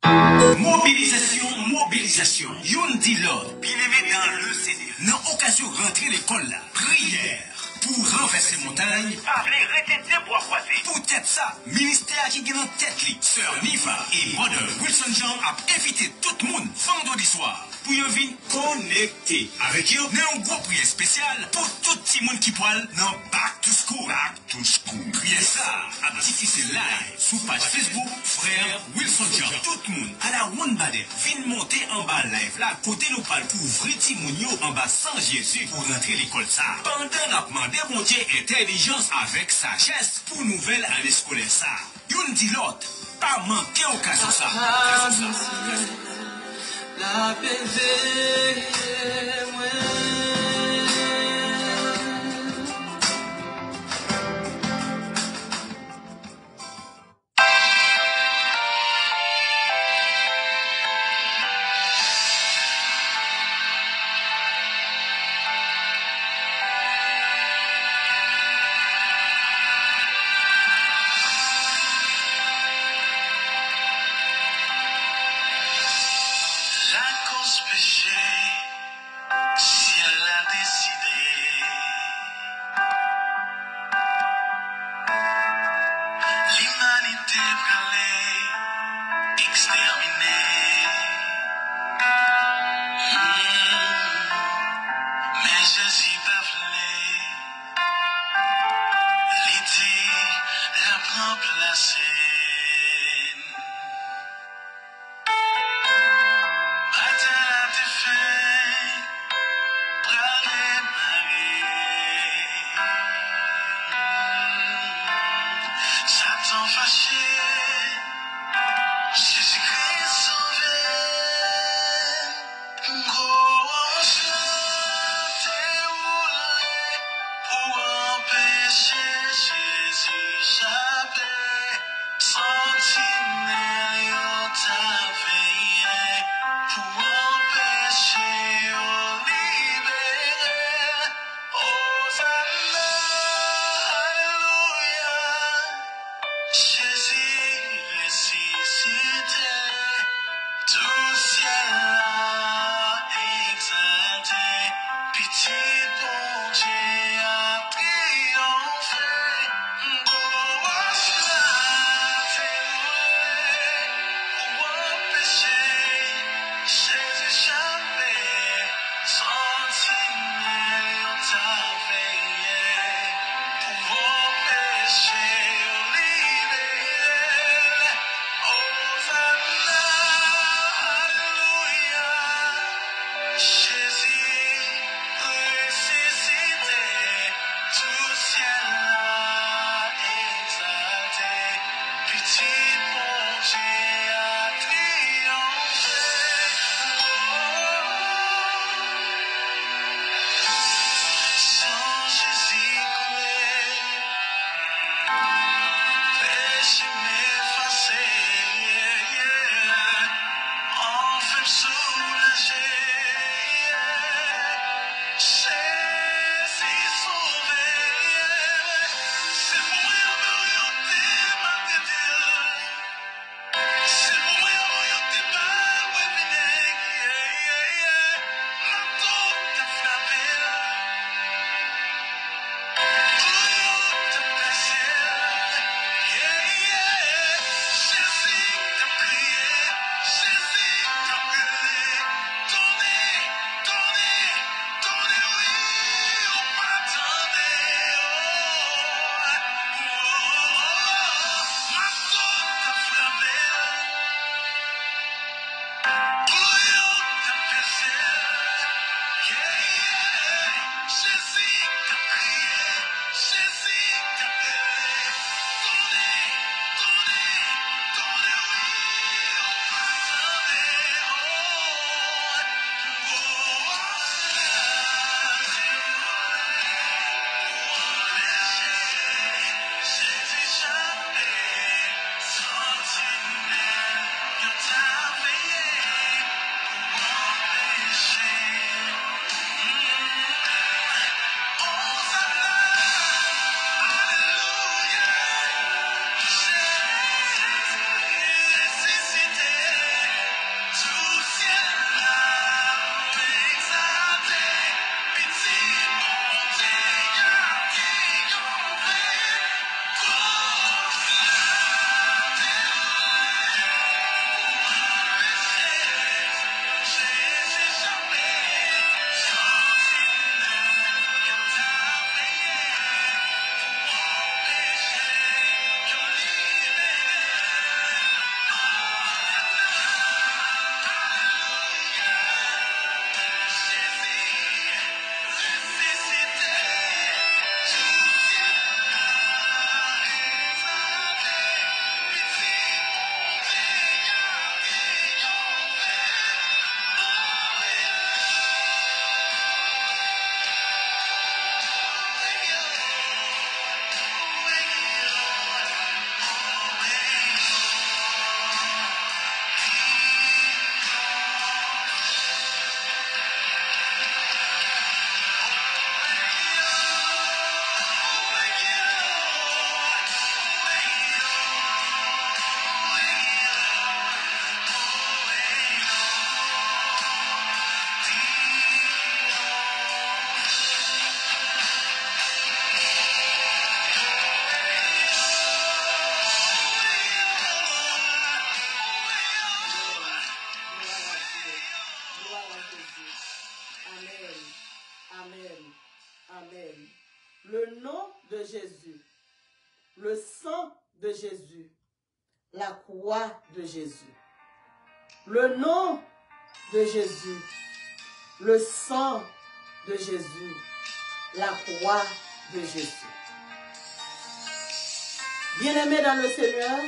Mobilisation, mobilisation. Yon dit l'ordre, bien aimé dans le Seigneur. Dans occasion rentrer l'école là. Prière. Pour renverser montagne, parler, retenir pour croiser. Peut-être ça, ministère qui gagne en tête, Sœur Niva et Mother Wilson Jean a invité tout le monde vendredi soir pour y venir connecter avec eux. Nous avons un gros prière spécial pour tout le monde qui parle dans Back to School. Back to School. Prière ça, à diffuser live sur page Facebook, frère Wilson Jean. Tout le monde à la one bade, vin monter en bas live là, côté nous parle pour ouvrir Timounio en bas sans Jésus pour rentrer l'école ça. Pendant la demandé mon Dieu intelligence avec sagesse pour nouvelle année scolaire ça. Yon dit l'autre, pas manquer occasion ça. La cause péché, si elle a décidé, l'humanité brûlée, exterminée. Mais Jésus pas voulu, l'idée la remplacer. Bataille a été faite. de Jésus, le sang de Jésus, la croix de Jésus, le nom de Jésus, le sang de Jésus, la croix de Jésus. Bien-aimés dans le Seigneur,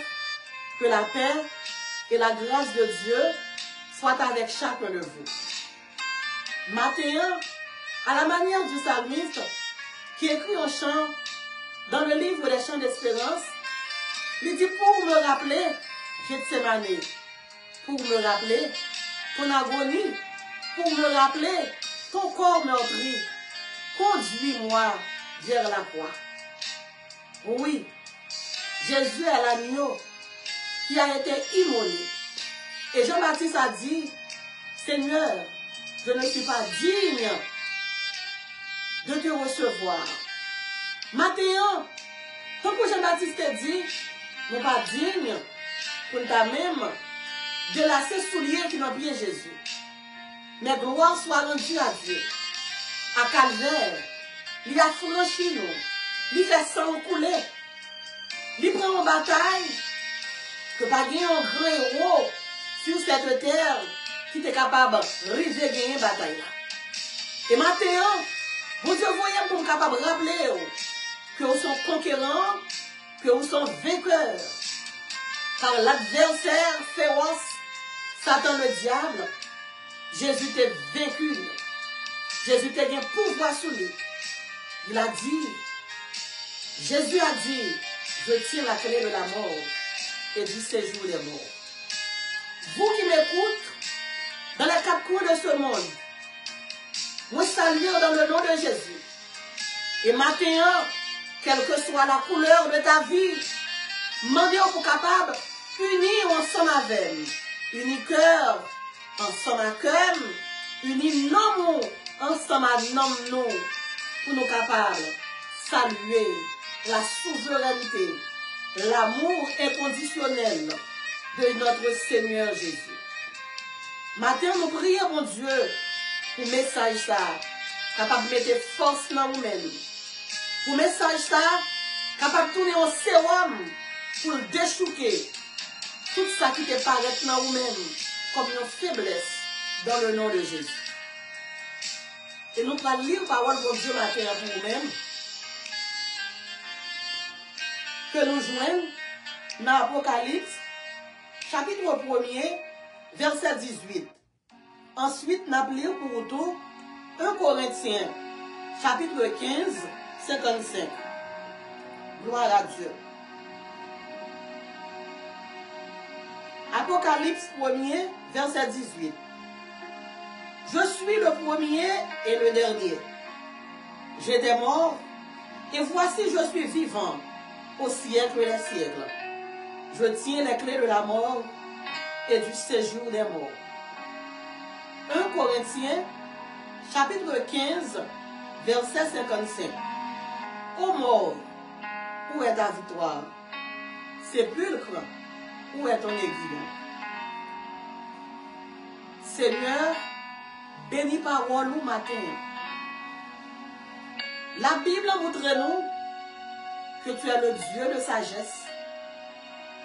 que la paix et la grâce de Dieu soient avec chacun de vous. Matthieu, à la manière du psalmiste, qui écrit un chant dans le livre des chants d'espérance, il dit pour me rappeler Gethsémane, pour me rappeler ton agonie, pour me rappeler ton corps meurtri, conduis-moi vers la croix. Oui, Jésus est l'agneau qui a été immolé. Et Jean-Baptiste a dit, Seigneur, je ne suis pas digne de te recevoir. Matthieu, tant que Jean-Baptiste te dit, nous pas digne pour ta même de lasser souliers qui n'ont bien Jésus. Mais gloire soit rendue à Dieu. À Calvaire, il a franchi nous, il fait sang couler, il prend en bataille, que pas gagner un grand héros sur cette terre qui est capable de river gagner une bataille là. Et maintenant, vous voyez pour capable de rappeler que vous sont conquérants, que vous sont vainqueurs. Par l'adversaire féroce, Satan le diable, Jésus t'a vaincu. Jésus t'a bien pouvoir sur lui. Il a dit, Jésus a dit, je tiens la clé de la mort et du séjour des morts. Vous qui m'écoutez, dans les quatre coins de ce monde, moi salue dans le nom de Jésus. Et maintenant, quelle que soit la couleur de ta vie, demandez pour capable unir ensemble avec nous. Unir cœur ensemble à cœur, unir nom ensemble à nom nous, pour nous capables saluer la souveraineté, l'amour inconditionnel de notre Seigneur Jésus. Matin, nous prions, mon Dieu, pour message ça, capable de mettre force dans nous-mêmes. Pour message ça, capable de tourner en sérum pour le déchouquer. Tout ça qui te paraît dans nous-mêmes comme une faiblesse dans le nom de Jésus. Et nous allons lire la parole de Dieu matin pour nous-mêmes. Que nous joignons dans l'Apocalypse, chapitre 1er, verset 18. Ensuite, nous allons pour retour 1 Corinthiens, chapitre 15, 55. Gloire à Dieu. Apocalypse 1er, verset 18. Je suis le premier et le dernier. J'étais mort, et voici je suis vivant au siècle des siècles. Je tiens les clés de la mort et du séjour des morts. 1 Corinthiens, chapitre 15, verset 55. Ô mort, où est ta victoire? Sépulcre, où est ton aiguillon? Seigneur, bénis parole nous matin. La Bible montre-nous que tu es le Dieu de sagesse.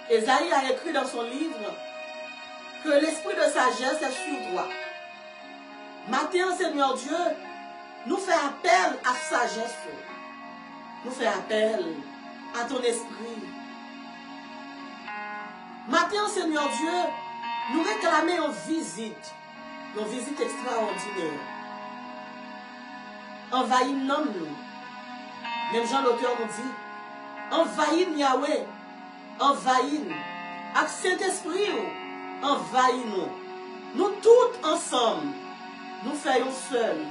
Ésaïe a écrit dans son livre que l'esprit de sagesse est sur toi. Matin, Seigneur Dieu, nous fait appel à sagesse. Nous fait appel à ton esprit. Matin, Seigneur Dieu, nous réclamons une visite extraordinaire. Envahis-nous. Même Jean l'auteur nous dit, envahis Yahweh, envahis-nous. Avec Saint-Esprit, envahis-nous. Nous tous ensemble, nous faisons seul.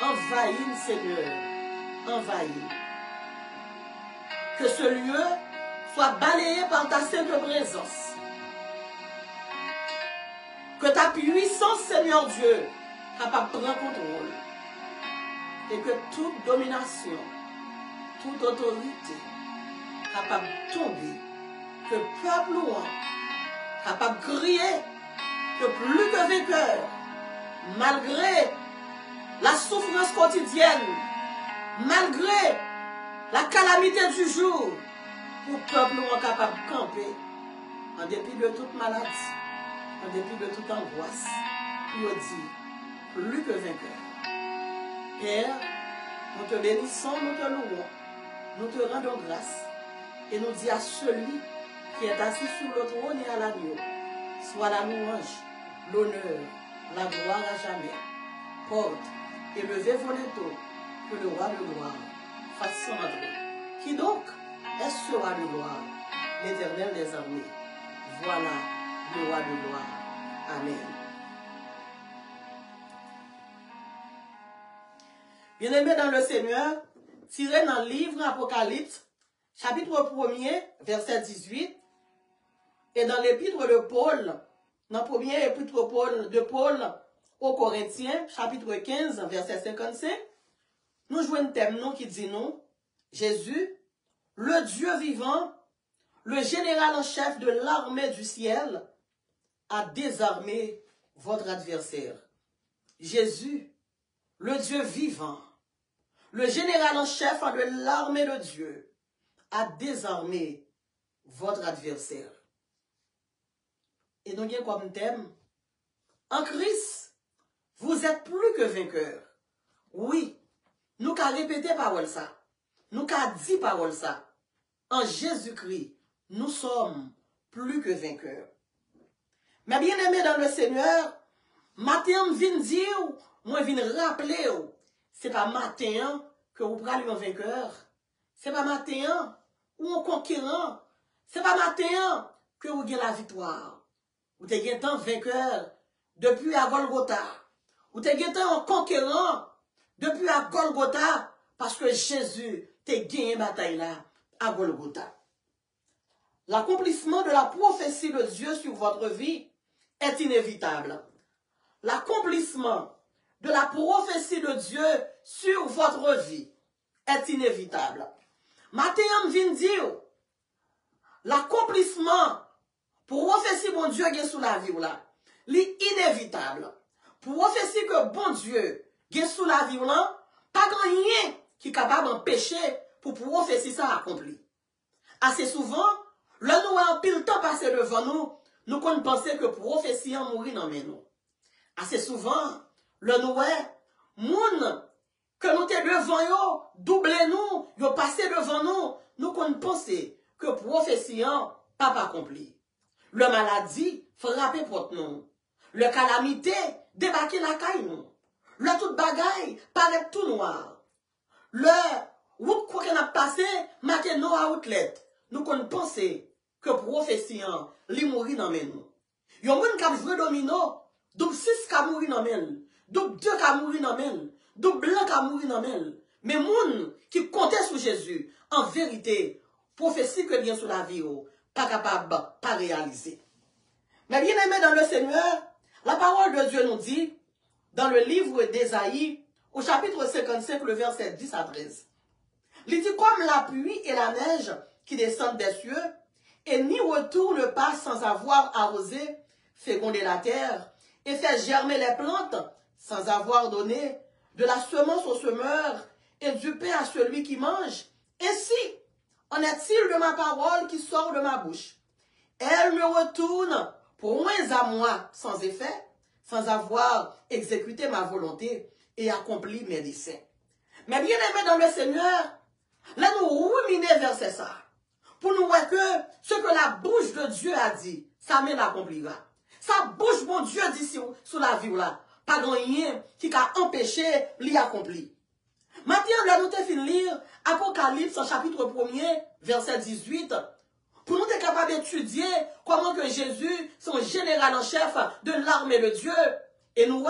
Envahis, Seigneur, envahis. Que ce lieu soit balayé par ta sainte présence. Que ta puissance, Seigneur Dieu, capable de prendre contrôle. Et que toute domination, toute autorité, capable de tomber. Que peuple loin, capable de crier, que plus que vainqueur, malgré la souffrance quotidienne, malgré La calamité du jour, pour le peuple soit capable de camper, en dépit de toute maladie, en dépit de toute angoisse, pour dire, plus que vainqueur. Père, nous te bénissons, nous te louons, nous te rendons grâce, et nous disons à celui qui est assis sur le trône et à l'agneau, soit la louange, l'honneur, la gloire à jamais. Porte et levez vos linteaux, que le roi de gloire fasse son entrée. Qui donc est ce roi de gloire? L'Éternel des armées. Voilà le roi de gloire. Amen. Bien-aimés dans le Seigneur, tiré dans le livre Apocalypse, chapitre 1er, verset 18, et dans l'épître de Paul, dans le premier épître de Paul aux Corinthiens, chapitre 15, verset 55, nous jouons un thème qui dit nous, Jésus, le Dieu vivant, le général en chef de l'armée du ciel, a désarmé votre adversaire. Jésus, le Dieu vivant, le général en chef de l'armée de Dieu, a désarmé votre adversaire. Et donc, il y a comme thème, en Christ, vous êtes plus que vainqueurs. Oui, nous qu'à répéter parole ça. Nous qu'à dire parole ça. En Jésus-Christ, nous sommes plus que vainqueurs. Mais bien aimé dans le Seigneur, matin, je viens dire, moi, je viens rappeler, c'est pas matin que vous prenez un vainqueur. C'est pas matin ou un conquérant. C'est pas matin que vous gagnez la victoire. Vous êtes un vainqueur depuis à Golgotha. Vous êtes un conquérant depuis à Golgotha parce que Jésus t'a gagné la bataille là à Golgotha. L'accomplissement de la prophétie de Dieu sur votre vie est inévitable. L'accomplissement de la prophétie de Dieu sur votre vie est inévitable. Matin, je viens dire, l'accomplissement prophétie bon Dieu est sous la vie là, l'inévitable. Prophétie que bon Dieu est sous la vie là, pas grand rien qui est capable d'empêcher pour prophétie ça accompli. Assez souvent, le nous en pile temps passé devant nous, nous qu'on penser que prophétie en mourir dans nous. Assez souvent, le nous moun que nous t'es devant yo, doublez nous, yo passé devant nous qu'on penser que prophétie en pas accompli. Le maladie frappé pour nous. Le calamité débarqué la caille nous. Le tout bagaille paraît tout noir. Le route qu'on a passé marqué noir outlet. Nous qu'on penser que prophétie li mourir dans nous. Yon moun k'ap joué domino, double 6 ka mourir dans men, double 2 ka mourir dans men, double blanc ka mourir dans men. Mais moun qui comptait sur Jésus, en vérité, prophétie que vient sur la vie pas capable, pas réaliser. Mais bien aimé dans le Seigneur, la parole de Dieu nous dit, dans le livre d'Ésaïe, au chapitre 55, le verset 10 à 13, il dit comme la pluie et la neige qui descendent des cieux, et n'y retournent pas sans avoir arrosé, fécondé la terre, et fait germer les plantes, sans avoir donné de la semence au semeur, et du pain à celui qui mange. Ainsi, en est-il de ma parole qui sort de ma bouche? Elle me retourne pour moins à moi sans effet, sans avoir exécuté ma volonté et accompli mes desseins. Mais bien aimé dans le Seigneur, là nous ruminer vers ça, pour nous voir que ce que la bouche de Dieu a dit, ça mène accomplira. Sa bouche, mon Dieu, dit sur la vie là, pas de rien qui a empêché l'y accomplir. Maintenant, nous avons fini de lire Apocalypse, chapitre 1er, verset 18, pour nous être capables d'étudier comment que Jésus, son général en chef de l'armée de Dieu, et nous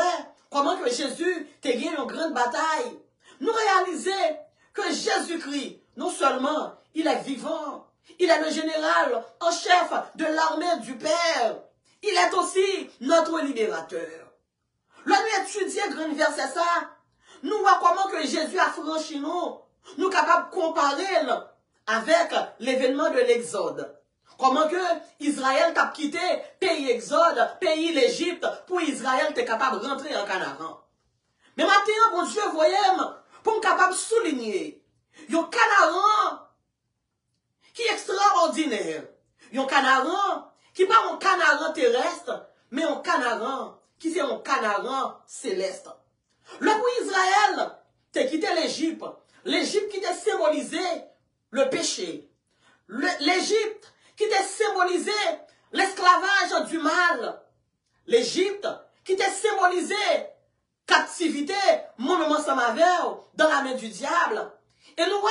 comment que Jésus a gagné une grande bataille. Nous réaliser que Jésus-Christ, non seulement il est vivant, il est le général en chef de l'armée du Père, il est aussi notre libérateur. Là, nous étudier grand verset ça, nous voyons comment que Jésus a franchi nous, nous capables de comparer avec l'événement de l'Exode. Comment que Israël t'a quitté pays Exode, pays l'Égypte, pour Israël t'es capable de rentrer en Canaan. Mais maintenant, bon Dieu, voyez, pour être capable de souligner Yon canaran qui est extraordinaire. Yon canaran qui pas un canaran terrestre, mais un canaran qui c'est un canaran céleste. Le pour Israël, t'es quitté l'Égypte. L'Égypte qui t'a symbolisé le péché. L'Égypte qui t'a symbolisé l'esclavage du mal. L'Égypte qui t'a symbolisé captivité, monument Samavel, dans la main du diable. Et nous,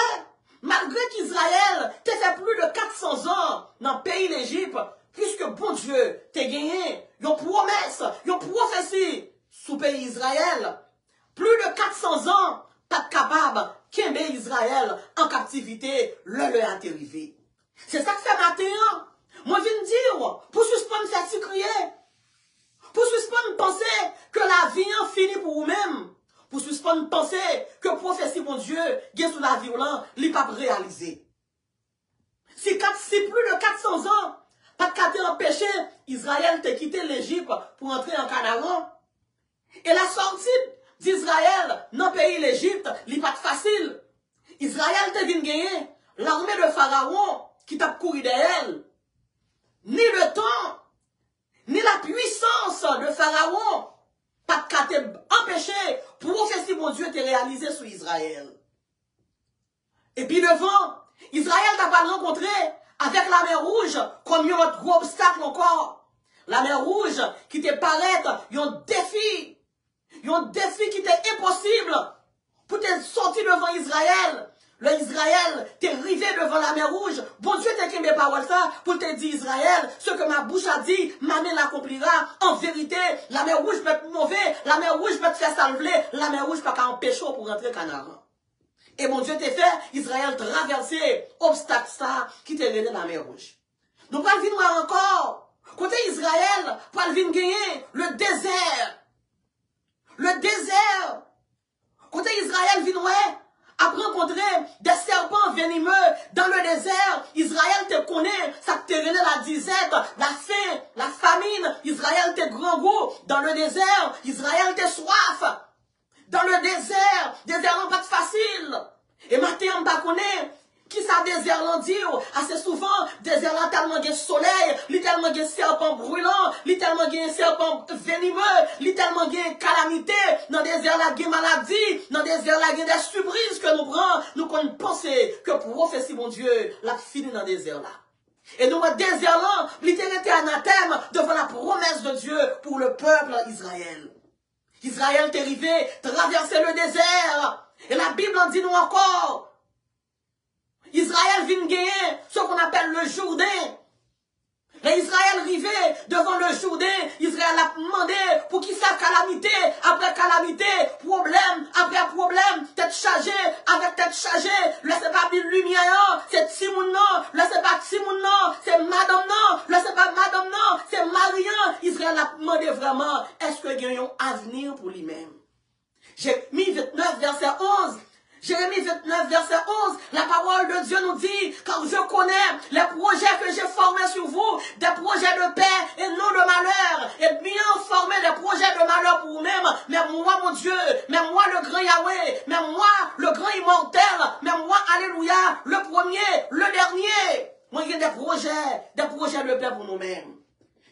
malgré qu'Israël t'a fait plus de 400 ans dans le pays d'Égypte, puisque bon Dieu t'a gagné, une promesse, une prophétie sous le pays Israël, plus de 400 ans, pas capable qu'aimer Israël en captivité, le a arrivé. C'est ça que c'est matin. Moi, je viens dire, pour suspendre cette crier, pour suspendre penser que la vie en finit pour vous-même, pour suspendre penser que prophétie, mon Dieu, gué sous la violence, n'est pas réalisé. Si plus de 400 ans, pas de empêché, Israël t'a quitté l'Égypte pour entrer en Canaan. Et la sortie d'Israël dans le pays l'Égypte, n'est pas facile. Israël t'a venu gagner l'armée de Pharaon qui t'a couru derrière elle. Ni le temps, ni la puissance de Pharaon, pas de empêché pour prophétie mon Dieu t'est réalisé sur Israël. Et puis devant, Israël n'a pas rencontré avec la mer Rouge comme un autre gros obstacle encore. La mer Rouge qui te paraît un défi qui était impossible pour te sortir devant Israël. Le Israël t'est arrivé devant la mer Rouge. Bon Dieu t'a écrit mes paroles ça pour te dire Israël, ce que ma bouche a dit, ma main l'accomplira. En vérité, la mer Rouge peut être mauvais, la mer Rouge peut te faire salver, la mer Rouge peut pas empêcher pour rentrer au Canaan. Et mon Dieu t'a fait, Israël traverser obstacle ça qui t'est venu dans la mer Rouge. Nous pas venir encore. Côté Israël, pas venir gagner le désert. Le désert. Côté Israël vient après rencontrer des serpents venimeux dans le désert. Israël te connaît, ça te venait la disette, la faim, la famine. Israël te grand goût dans le désert. Israël te soif. Dans le désert n'est pas facile. Et maintenant, on ne connaît qui ça désert l'en dit. Assez souvent, désert là tellement de soleil, littéralement de serpent brûlant, littéralement de serpent venimeux, littéralement de calamité. Dans le désert là, de maladie, dans le désert là, de des surprises que nous prenons. Nous connaissons penser que prophétie, mon Dieu, la fini dans le désert là. Et nous, le désert là, littéralement était anathème devant la promesse de Dieu pour le peuple Israël. Israël est arrivé, traverser le désert. Et la Bible en dit nous encore. Israël vient gagner ce qu'on appelle le Jourdain. Et Israël arrivé devant le Jourdain. Israël a demandé pour qui ça calamité, après calamité, problème, après problème, tête chargée, avec tête chargée. Le c'est pas une lumière, c'est Timoun non. Le c'est pas Timoun non, c'est Madame non. Le c'est pas Madame non, c'est Marian. Israël a demandé vraiment, est-ce que gagnons avenir pour lui-même? Jérémie 29, verset 11. Jérémie 29, verset 11, la parole de Dieu nous dit, car je connais les projets que j'ai formés sur vous, des projets de paix et non de malheur, et bien formés des projets de malheur pour vous-même, mais moi mon Dieu, mais moi le grand Yahweh, mais moi le grand immortel, mais moi, alléluia, le premier, le dernier. Moi j'ai des projets de paix pour nous-mêmes.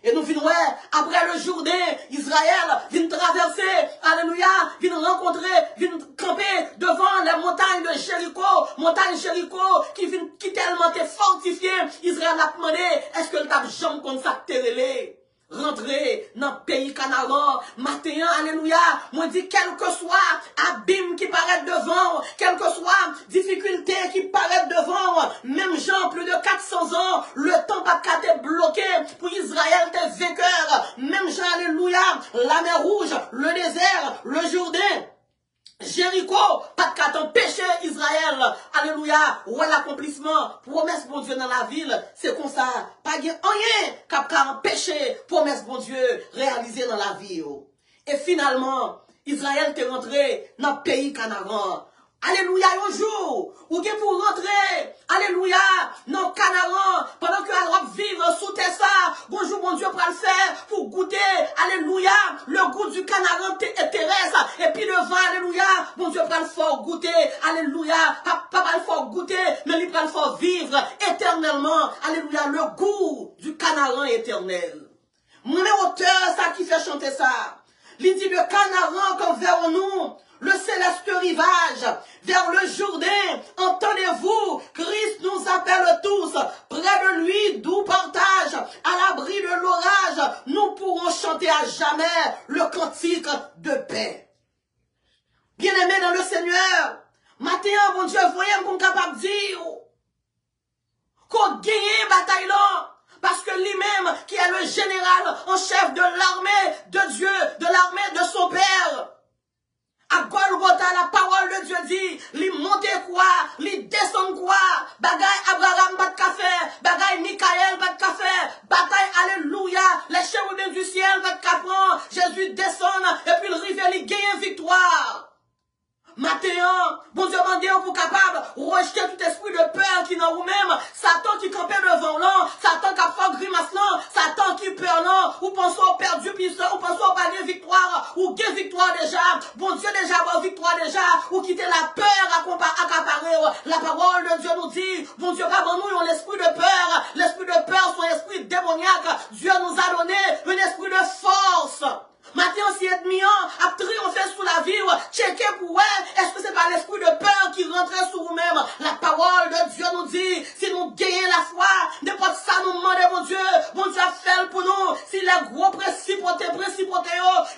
Et nous venons, après le Jourdain, Israël vient traverser, alléluia, vient rencontrer, vient camper devant les montagnes de Jéricho, qui tellement est fortifiée. Israël a demandé, est-ce que le tape jambe comme ça terrelé? Rentrer dans le pays Canaan, matin, alléluia, moi dit, quel que soit abîme qui paraît devant, quelle que soit difficulté qui paraît devant, même Jean, plus de 400 ans, le temps pas qu'à te bloqué, pour Israël t'es vainqueur, même Jean, alléluia, la mer Rouge, le désert, le Jourdain, Jéricho, pas qu'à t'empêcher Israël, alléluia, ou l'accomplissement, promesse bon Dieu dans la ville, c'est comme ça, pas rien qu'à empêcher, promesse bon Dieu réalisée dans la ville. Et finalement, Israël t'est rentré dans le pays Canaan. Alléluia, un jour, ou qui pour rentrer, alléluia, dans Canaan, pendant que la robe vive sous tes ça, bonjour, mon Dieu, pour le faire, pour goûter, alléluia, le goût du Canaan terrestre, et puis devant, alléluia, mon Dieu, pour le faire goûter, alléluia, pas le faire goûter, mais il peut le faire vivre éternellement, alléluia, le goût du Canaan éternel. Mon auteur, ça qui fait chanter ça, il dit le Canaan comme vers nous, le céleste rivage, vers le Jourdain, entendez-vous, Christ nous appelle tous, près de lui, d'où partage, à l'abri de l'orage, nous pourrons chanter à jamais le cantique de paix. Bien-aimés dans le Seigneur, matin, mon Dieu, voyez qu'on capable de dire, qu'on gagne bataille là, parce que lui-même, qui est le général en chef de l'armée de Dieu, de l'armée de son Père, à Golgotha, la parole de Dieu dit, li monte quoi, li descend quoi, bagay Abraham bat café, bagay Michael bat café, bataille, alléluia, les chérubins du ciel bat capran, Jésus descend, et puis le rivière, li gagne victoire. Matin, bon Dieu demande pour capable rejeter tout esprit de peur qui dans vous-même, Satan qui campait devant l'an, Satan qui a fait grimace l'an, Satan qui peur l'an, ou pensez au perdu puissant, ou pensez au panier victoire, ou gain victoire déjà, bon Dieu déjà bon victoire déjà, ou quitter la peur accaparer, la parole de Dieu nous dit, bon Dieu pas nous l'esprit de peur, son esprit démoniaque, Dieu nous a donné un esprit de force. Maintenant, si ennemi a triomphé sous la vie, checkez pour est-ce que c'est pas l'esprit de peur qui rentrait sur vous-même? La parole de Dieu nous dit, si nous gagnons la foi, n'importe ça nous demande, mon Dieu a fait pour nous. Si les gros principautés,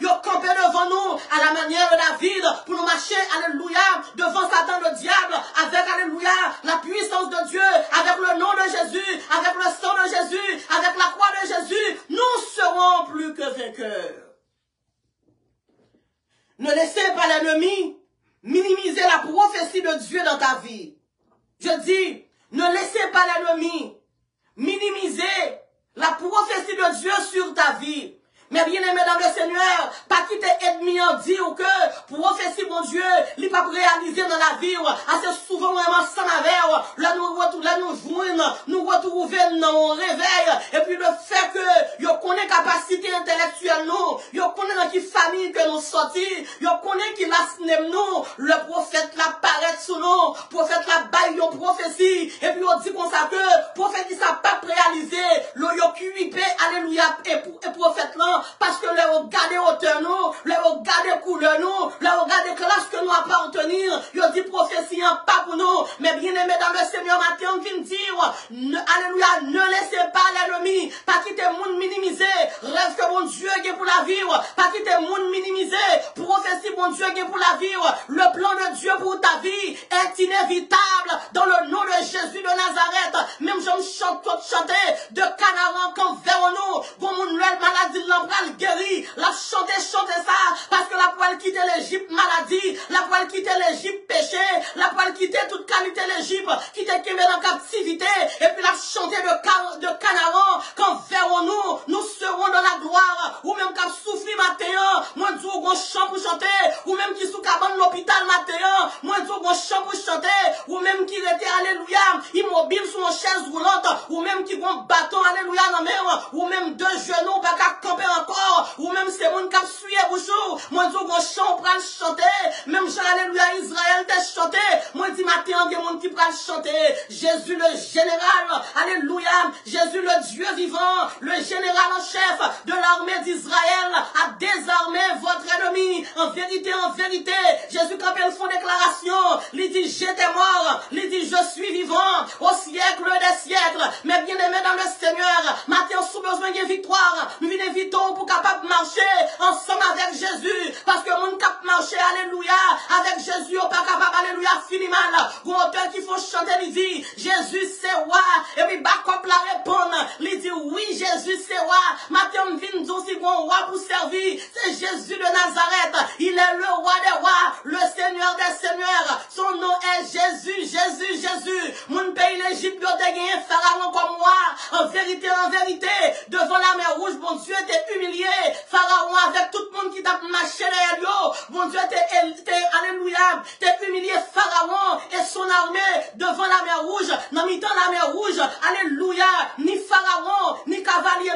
ils campé devant nous, à la manière de David, pour nous marcher, alléluia, devant Satan le diable, avec, alléluia, la puissance de Dieu, avec le nom de Jésus, avec le sang de Jésus, avec la croix de Jésus, nous serons plus que vainqueurs. Ne laissez pas l'ennemi minimiser la prophétie de Dieu dans ta vie. Je dis, ne laissez pas l'ennemi minimiser la prophétie de Dieu sur ta vie. Mais bien aimé dans le Seigneur, pas quitter ennemi en dire que prophétie mon Dieu, il pas réaliser dans la vie, assez souvent vraiment sans avec, là nous joindre, nous retrouver dans mon réveil, et puis le fait que yo connaît capacité intellectuelle nous, yo connaît dans qui famille que nous sortis, yo connaît qui la nous, le prophète la paraît sous nous, prophète la baille yo prophétie, et puis on dit comme ça que prophète qui ça pas réalisé, le yo QIP, alléluia, et prophète là, parce que les regarder hauteur nous, les regarder couleur nous, les regarder classe que nous appartenir, ils dit prophétie pas pour nous, mais bien aimé dans le Seigneur matin, on vient dire, alléluia, ne laissez pas l'ennemi, pas quitter monde minimiser, rêve que mon Dieu est pour la vivre, pas quitter monde minimiser, prophétie mon Dieu est pour la vivre, le plan de Dieu pour ta vie est inévitable, dans le nom de Jésus de Nazareth, même je chante chanter de Canaan comme vers nous, bon mon maladie l'embral guéri, la chanter ça, parce que la poêle quitter l'Égypte maladie, la poêle quitter l'Égypte péché, la poêle quitter toute qualité l'Égypte, quitter qui met en captivité, et puis la chanter de Canaan, quand verrons nous serons dans la gloire, ou même qu'à souffrir matin, moi dis au chant pour chanter, ou même qui sous cabane l'hôpital matin, moi dis au chant pour chanter, ou même qui était alléluia, immobile sur une chaise roulante, ou même qui vont bâton alléluia dans mer, ou même deux genoux, pas qu'à camper encore, ou même c'est mon cap suyer bouchou, moi dis au chant pour chanter, même Jean alléluia Israël t'a chanté, moi dis matin, il y a mon qui pour chanter, Jésus le général, alléluia, Jésus le Dieu vivant, le général en chef de l'armée d'Israël a désarmé votre ennemi. En vérité, Jésus quand il fait déclaration, il dit j'étais mort, il dit je suis vivant au siècle des siècles. Mais bien aimé dans le Seigneur, maintenant sous besoin de victoire, nous venons vite pour capable marcher ensemble avec Jésus, parce que mon cap marcher, alléluia, avec Jésus, on pas capable, alléluia, fini mal. Ou auteur qu'il faut chanter, il dit Jésus c'est roi, et puis Bacop la répondre, il dit oui Jésus c'est roi. Maintenant on vient dire si bon roi pour servir, c'est Jésus de Nazareth, il est le roi des rois, le Seigneur des seigneurs, son nom est Jésus, Jésus. Mon pays l'Égypte, il a gagné Pharaon comme moi, en vérité, devant la mer rouge, mon Dieu était humilié, Pharaon avec tout le monde qui t'a marché derrière lui, mon Dieu était alléluia, alléluia, t'es humilié Pharaon et son armée devant la mer rouge, dans mi-temps la mer rouge, alléluia, ni Pharaon, ni cavalier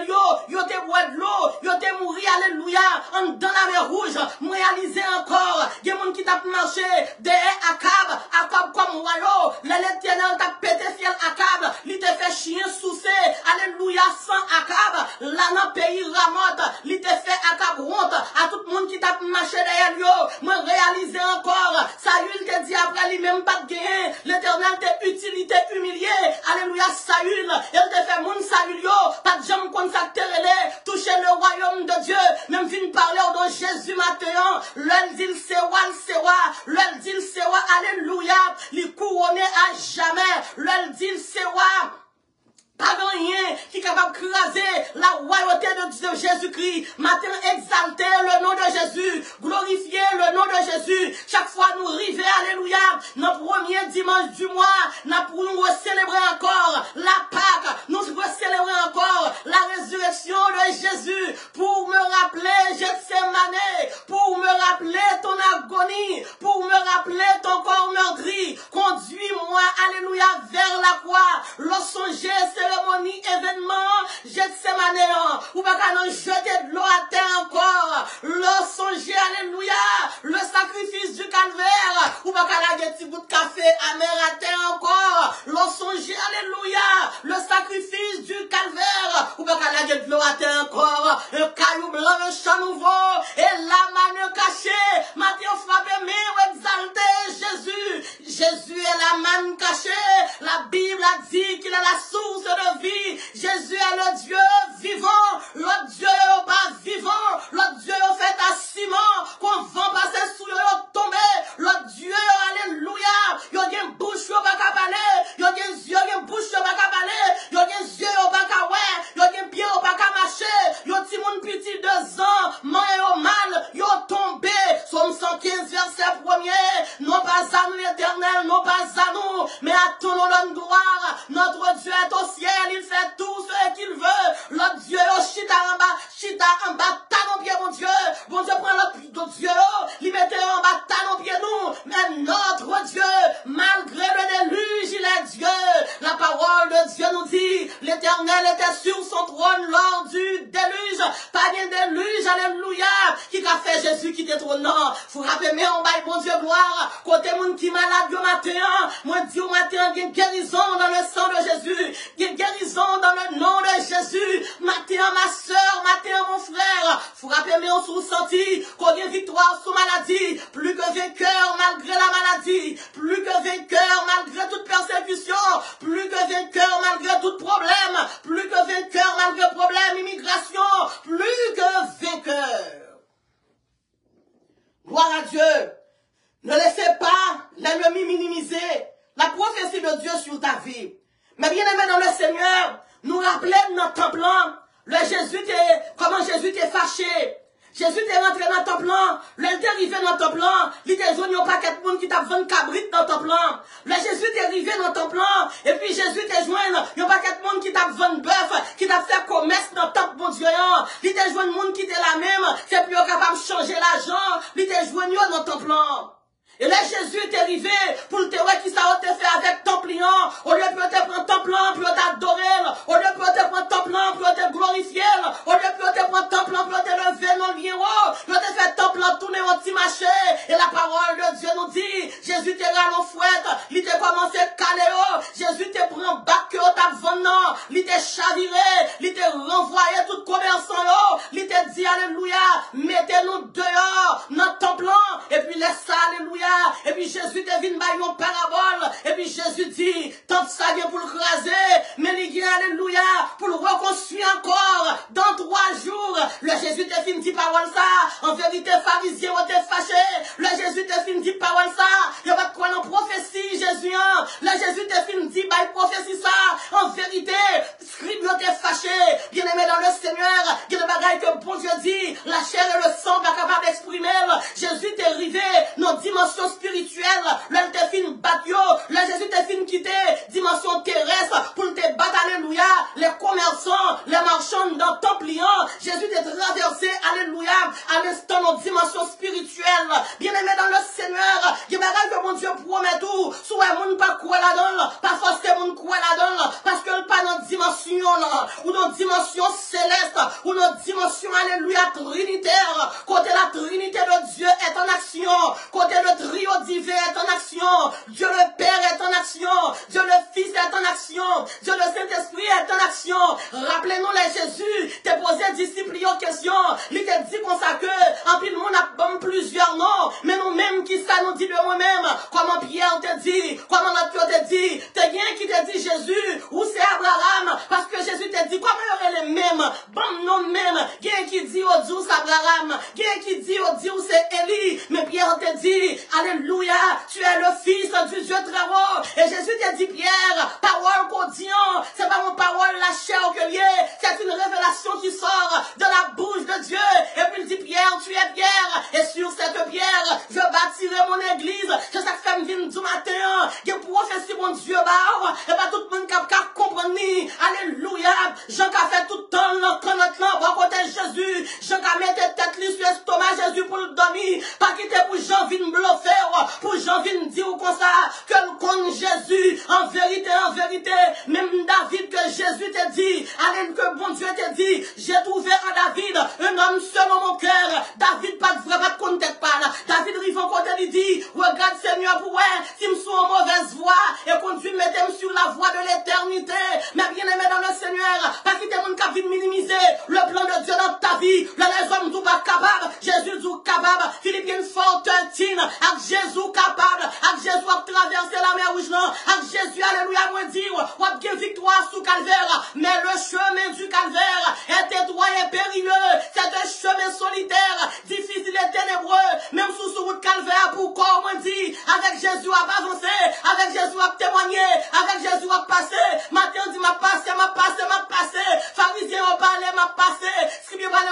yo te boit de l'eau, yo te mouri, alléluia, dans la mer rouge, réaliser encore, il y a des gens qui t'a marché derrière Akab comme royaume, l'éternel t'a pété fiel Akab, il te fait chien soucé, alléluia, sans Akab, là dans le pays Ramoth, il te fait Akab honte, à tout le monde qui t'a marché derrière lui, moi réaliser encore, Saül te dit après lui-même pas de gain, l'éternel t'a utilisé, il t'a humilié, alléluia, Saül, il te fait moun Saül yo, pas de jambe consacré, toucher le royaume de Dieu, même fin parler de Jésus maintenant, l'un dit c'est roi, l'un dit c'est roi, alléluia, il couronné à jamais, l'un dit c'est roi. Pas de rien qui est capable de craser la royauté de Jésus-Christ. Matin, exalter le nom de Jésus. Glorifier le nom de Jésus. Chaque fois nous arrivons, alléluia, dans le premier dimanche du mois, nous pourrons célébrer encore la Pâque. Nous pourrons célébrer encore la résurrection de Jésus. Pour me rappeler Gethsémane. Pour me rappeler ton agonie. Pour me rappeler ton corps meurtri. Conduis-moi, alléluia, vers la croix. Lorsque cérémonie, événement, Gethsémane, ou pas qu'à nous jeter de l'eau à terre encore, le songer, alléluia, le sacrifice du calvaire, ou pas qu'à la petit bout de café amer à terre encore, le songer, alléluia, le sacrifice du calvaire, ou pas qu'à la de l'eau à terre encore, un caillou blanc, un champ nouveau, et la manne cachée, Matthieu frappé, mais exalté Jésus, Jésus est la manne cachée, la Bible a dit qu'il est la source de vie. Jésus est le Dieu vivant. Le Dieu est pas vivant. Le Dieu est fait à ciment. Qu'on va passer sous le tomber. Le Dieu, alléluia. Il y a une bouche qui n'a pas parler. Il y a des yeux qui une bouche qui n'a pas parler. Il y a des yeux qui n'ont pas ouais. Il y a des pieds qui n'ont pas marcher. Il y a des gens petits 2 ans. Main au mal. Ils ont tombé. Somme 115 verset 1er. Non pas à nous l'éternel. Non pas à nous. Mais à ton nom de gloire. Notre Dieu est au ciel, il fait tout ce qu'il veut. L'autre Dieu, chita en bas, talon pied, mon Dieu. Bon Dieu prend l'autre Dieu, il mettait en bas, talon pied nous. Mais notre Dieu, malgré le déluge, il est Dieu. La parole de Dieu nous dit, l'éternel était sur son trône lors du déluge. Pas bien déluge, alléluia, qui a fait Jésus qui détrône. Faut rappeler, mais en bas, bon Dieu, gloire. Côté moun qui malade, au matin, moi, Dieu, au matin, il y a guérison dans le sang de Jésus. Il y a guérison dans le nom de Jésus. Matin, ma soeur, matin, mon frère. Faut rappeler, mais on se ressentit qu'on y a victoire sur maladie. Plus que vainqueur malgré la maladie. Plus que vainqueur malgré toute persécution. Plus que vainqueur malgré tout problème. Plus que vainqueur malgré problème, immigration. Plus que vainqueur. Gloire à Dieu. Ne laissez pas l'ennemi minimiser la prophétie de Dieu sur ta vie. Mais bien aimé dans le Seigneur, nous rappelons notre temple, comment Jésus t'est fâché. Jésus t'est rentré dans le temple, il est arrivé dans le temple, il était joint un paquet de monde qui t'a vendu cabrit dans le temple. Le Jésus t'est arrivé dans le temple, et puis Jésus t'est joint un paquet de monde qui t'a vendu bœuf, qui t'a fait commerce dans le temple, mon Dieu. Il était joint un monde qui était la même, c'est plus capable de changer l'argent, il était joint dans le temple. Et là, Jésus est arrivé pour le terroir qui ça te fait avec Templion. Au lieu de te prendre Templion, pour t'adorer. Au lieu de te prendre Templion, pour te glorifier. Au lieu de te prendre Templion, pour te lever dans le bien haut. Pour te faire Templion, tourner au petit marché. Et la parole de Dieu nous dit, Jésus te râle au fouette. Il te commencé à caler. Jésus te prend bac que t'as venant. Il te chaviré. Il te renvoyé tout commerçant. Il te dit, alléluia, mettez-nous dehors, notre Templion. Et puis laisse ça, alléluia. Et puis Jésus te vient par une parabole. Et puis Jésus dit, tant ça vient pour le craser, mais il vient, alléluia, pour le reconstruire encore dans 3 jours. Le Jésus te fin dit parole ça. En vérité, pharisien, on t'est fâché. Le Jésus te fin dit parole ça. Il n'y a pas de quoi en prophétie, Jésus. Le Jésus te fin dit, bah, il prophétie ça. En vérité, scribe, on t'est fâché. Bien aimé dans le Seigneur, il y a des bagailles que bon Dieu dit, la chair et le sang pas capable d'exprimer. Jésus t'est arrivé dans dimension spirituelle, là te fin batio, là Jésus te fin quitter dimension terrestre pour te battre, alléluia, les commerçants, les marchands dans Templion, Jésus te traversé alléluia, à l'instant nos dimensions spirituelles. Bien-aimé dans le Seigneur, il y a que mon Dieu promet tout. Soit mon pas quoi là-dedans, pas forcément mon quoi là-dedans, parce que le pas dans dimension là, ou dans dimension céleste, ou dans dimension, alléluia, trinitaire. Côté la Trinité de Dieu est en action. Côté le trio divin est en action. Dieu le Père est en action. Dieu le Fils est en action. Dieu le Saint-Esprit est en action. Rappelez-nous les Jésus, t'es posé disciples une question. Il t'a dit comme ça que, en pile monde a bon plusieurs noms, mais nous-mêmes qui ça nous dit de nous-mêmes, comment Pierre te dit, comment notre te dit, t'es bien qui te dit Jésus, ou c'est Abraham, parce que Jésus te dit, comment il y aurait les mêmes, bon nom même, quelqu'un qui dit au Dieu c'est Abraham, quelqu'un qui dit au Dieu c'est Élie, mais Pierre te dit, alléluia, tu es le Fils du Dieu très haut, et Jésus te dit, Pierre, parole qu'on dit, c'est pas mon parole la chair que lié, c'est une révélation qui sort de la bouche de Dieu, et puis il dit, Pierre, tu es Pierre, et sur cette pierre, je bâtirai mon église, je sais que ça me vient du matin, que prophétie mon Dieu, et pas tout le monde qui a compris, alléluia, Jean qui a fait tout le temps, bon côté Jésus, Jean qui a mis tête sur l'estomac Jésus pour le dormir, pas quitter pour Jean vienne bluffer, pour Jean vienne dire comme ça, que le compte Jésus, en vérité, même David que Jésus te dit, alléluia, que bon Dieu te dit, j'ai trouvé en David un homme selon mon cœur, David pas de vrai, pas de contexte pas, David arrive en côté, il dit, regarde Seigneur pour si je suis en mauvaise voie, et conduis, mettez-moi sur la voie de l'éternité, mais bien aimé dans le Seigneur, pas quitter mon cap de minimiser le plan de Dieu dans ta vie, les hommes sont pas capables, Jésus est capable, Philippiens 4:13, avec Jésus capable, avec Jésus a traversé la mer rouge, avec Jésus, alléluia, moi dire, ou a bien victoire sous calvaire, mais le chemin du calvaire est étroit et périlleux, c'est un chemin solitaire, difficile et ténébreux, même sous route calvaire, pour corps, moi dit, avec Jésus a avancé, avec Jésus a témoigné, avec Jésus a passé, matin dit m'a passé, pharisien a parlé, m'a passé, scribe parlé,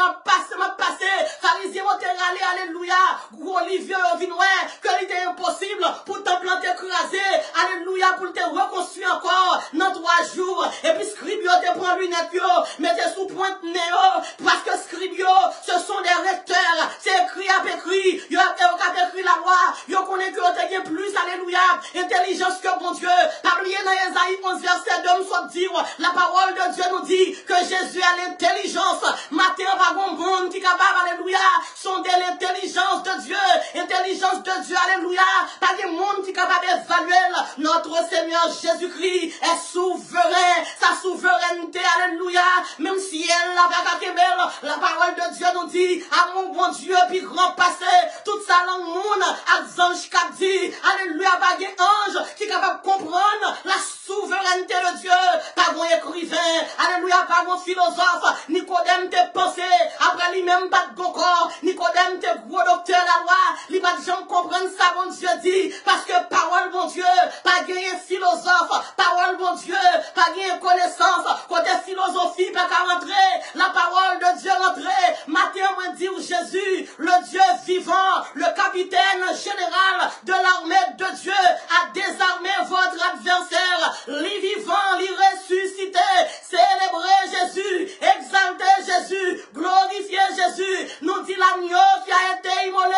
m'a passé, pharisien a râlé, alléluia, gros Olivier vinois, que l'idée est impossible, pour te planter écrasé, alléluia, pour te reconstruire encore, dans 3 jours, et puis scribe te prend lunette, mettez sous pointe néo, parce que scribe ce sont des recteurs, c'est écrit à écrit, ils ont écrit la loi, ils connaissent que vous avez plus, alléluia, intelligence que bon Dieu, parlez dans Esaïe 11 verset 2, nous sommes dire, la parole de Dieu nous dit que Jésus a l'intelligence, matin pas bon monde qui est capable, alléluia, sonder l'intelligence de Dieu, intelligence de Dieu, alléluia, pas de monde qui est capable d'évaluer, notre Seigneur Jésus-Christ est souverain, sa souveraineté, alléluia, même si elle n'a pas qu'à belle, la parole de Dieu nous dit, à mon bon Dieu, puis grand passé, toute sa langue monde, à ange qui a dit, alléluia, pas de ange qui est capable de comprendre la souveraineté de Dieu, pas mon écrivain, alléluia, pas mon philosophe, Nicodème te pensé, après lui-même pas de bon corps, Nicodème te gros docteur la loi, il pas de gens comprendre ça, bon Dieu dit, parce que parole, bon Dieu, pas gagner philosophe, parole, bon Dieu, pas gagner connaissance, côté philosophie, pas qu'à rentrer, la parole de Dieu rentrer, Matthieu m'a dit, Jésus, le Dieu vivant, le capitaine général de l'armée de Dieu, a désarmé votre adversaire, les vivants, les ressuscités, célébrez Jésus, exaltez Jésus, glorifiez Jésus, nous dit l'agneau qui a été immolé,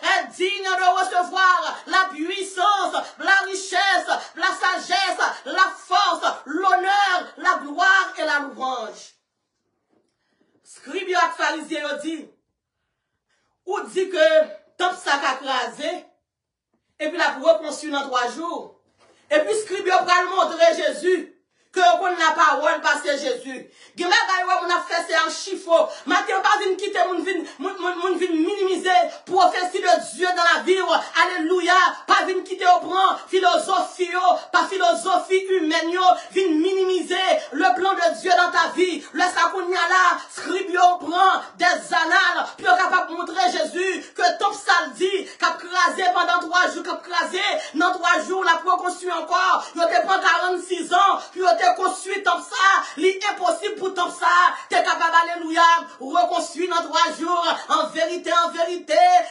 est digne de recevoir la puissance, la richesse, la sagesse, la force, l'honneur, la gloire et la louange. Scribe et pharisien dit, ou dit que top ça a crasé, et puis la reconstruit dans 3 jours. Et puis scribe va le montrer Jésus, que on la parole parce que Jésus. Gema on a fait c'est un chiffon. Matin pas venir quitter mon vin minimiser prophétie de Dieu dans la vie. Alléluia. Pas venir quitter au prend philosophie, pas philosophie humaine, vin minimiser le plan de Dieu dans ta vie. Le sakounia là, scribe prend des annales puis capable de montrer Jésus que top saldi qu'a crasé pendant 3 jours, qu'a crasé dans 3 jours la reconstruit encore. Il te prend 46 ans puis te construit comme ça, l'impossible pour comme ça, t'es capable, alléluia, reconstruire dans 3 jours, en vérité,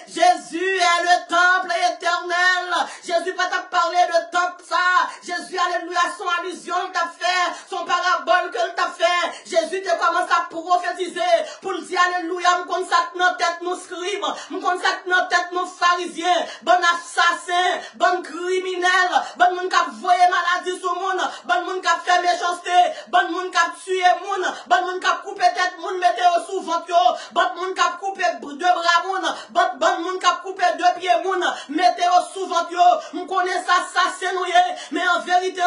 Jésus est le temple éternel, Jésus va te parler de temple ça, Jésus, alléluia, son allusion t'a fait, son parabole que t'a fait, Jésus te commence à prophétiser, pour le dire, alléluia, comme ça ça que notre tête nous scribe, nous connaissons ça que notre tête nous pharisiens, bon assassin, bon criminel, bon moun k'ap voye maladie sur moun, bon moun k'ap fait méchanceté, bon moun k'ap tué moun, bon moun k'ap coupé tête moun mette au sous ventre, bon moun k'ap coupé deux bras moun, bon moun k'ap coupé deux pieds moun, mette au sous ventre, nous connaissons ça c'est nous, mais en vérité,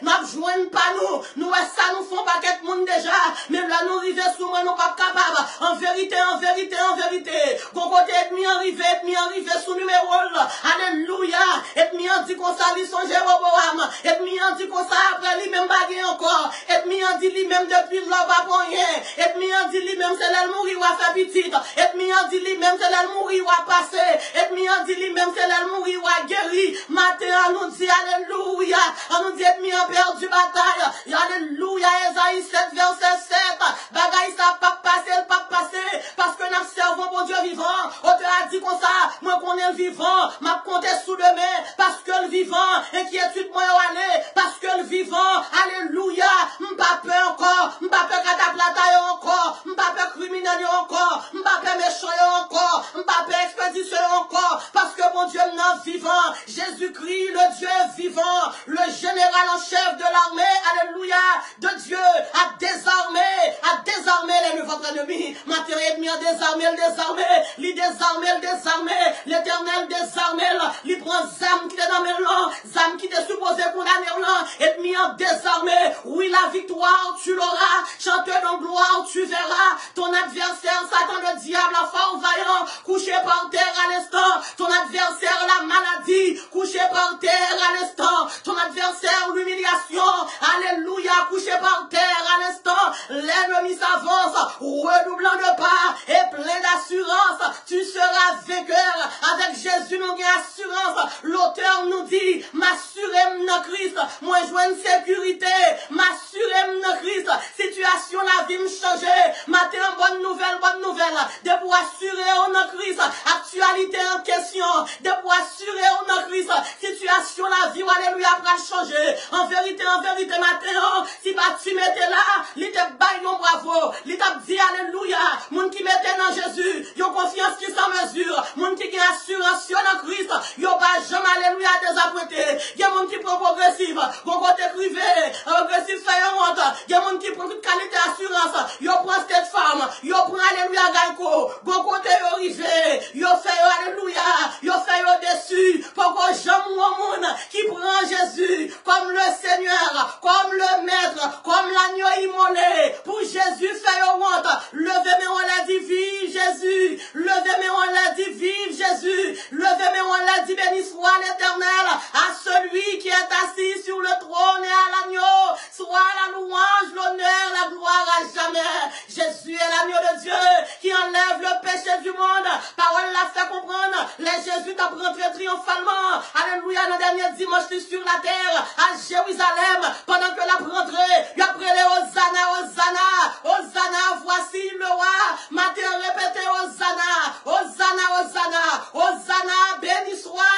n'a joigne pas nous ça nous font pas quelque monde déjà, mais là nous river sous moi nous pas capable, en vérité, gon côté ennemi arrivé sous numéro, alléluia, ennemi en dit qu'on s'allie son Jéroboam, ennemi en dit qu'on s'appelle lui même bagué encore, ennemi en dit lui même depuis là pas pour rien, ennemi en dit lui même c'est là mourir ou faire petite, ennemi en dit lui même c'est là mourir ou passer, ennemi en dit lui même c'est là mourir ou guérir, matin on nous dit alléluia, on nous dit ennemi en perdu bataille, alléluia, Esaïe 7 verset 7, bagaille ça pas passer, parce que nous servons pour Dieu vivant, on te a dit comme ça, moi qu'on est le vivant, m'a compté sous demain, parce que le vivant, inquiétude moi aller, parce que le vivant, alléluia, m'pas peur encore, m'pas peur cataplata encore, m'pas peur criminel encore, m'pas peur méchant encore, m'pas peur expédition encore, parce que mon Dieu m'en vivant, Jésus-Christ, le Dieu vivant, le général en chef de l'armée, alléluia, de Dieu, a désarmé votre ennemi, matériel ennemi a désarmé, l'éternel désarmé, il prend zam qui est dans mes langs, zam qui est supposé condamner l'an, ennemi a désarmé, oui la victoire tu l'auras, chanteur dans gloire tu verras, ton adversaire Satan le diable, la fort vaillant, couché par terre à l'instant, ton adversaire la maladie, couché par terre à l'instant, ton adversaire l'humiliation, alléluia, couché par terre à l'instant, l'ennemi s'avance, redoublant de pas et plein d'assurance, tu seras vainqueur, avec Jésus nous avons assurance, l'auteur nous dit, m'assurez dans Christ, moi je vois une sécurité, m'assurez dans Christ, situation la vie me changer, matin bonne nouvelle, de pour assurer en Christ, actualité en question, de pour assurer en Christ, situation la vie, alléluia, va changer, en vérité, matin, si pas tu mettais là, il te baille non bravo, il t'a dit alléluia, moun qui mettait dans Jésus, yon confiance qui sans mesure, moun qui a assurance dans Christ, yon pas jamais alléluia désappointé, yon moun qui prend progressive, bon côté privé, progressive fait honte, yon moun qui prend toute qualité assurance, yon prend cette femme, yon prend alléluia gaïko, bon côté yon rivé, yon fait alléluia, yon fait yon dessus, pourquoi jamais moun qui prend Jésus comme le Seigneur, comme le Maître, comme l'agneau immolé, pour Jésus fait yon honte, levez mais on l'a dit vive Jésus, levez mais on l'a dit vive Jésus, levez mais on l'a dit béni soit l'Éternel, à celui qui est assis sur le trône et à l'agneau, soit la louange, l'honneur, la gloire à jamais. Jésus est l'agneau de Dieu qui enlève le péché du monde. Parole l'a fait comprendre. Les Jésus t'a rentré triomphalement. Alléluia, le dernier dimanche sur la terre, à Jérusalem, pendant que la rentrée, il a pris les Hosanna, voici le roi. Matin répété Hosanna, béni soit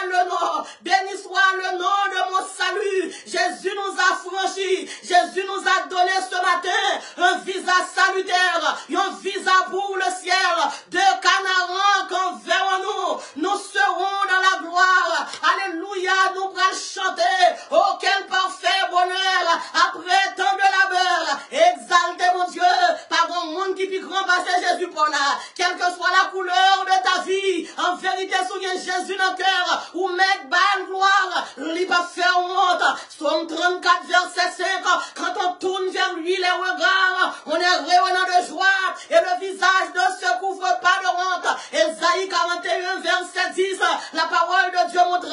le nom de mon salut. Jésus nous a franchis, Jésus nous a donné ce matin un visa salutaire, un visa pour le ciel, de Canaan quand verrons-nous serons dans la gloire. Alléluia, nous pourrons chanter, oh quel parfait bonheur, après tant de labeur, exaltez mon Dieu, par un monde qui peut grand passer Jésus pour là, quelle que soit la couleur de ta vie, en vérité, souviens Jésus dans le cœur, ou mec, balle gloire, il va faire honte. Somme 34, verset 5, quand on tourne vers lui les regards, on est rayonnant de joie, et le visage ne se couvre pas de honte. Ésaïe 41, verset 10, la parole de Dieu montre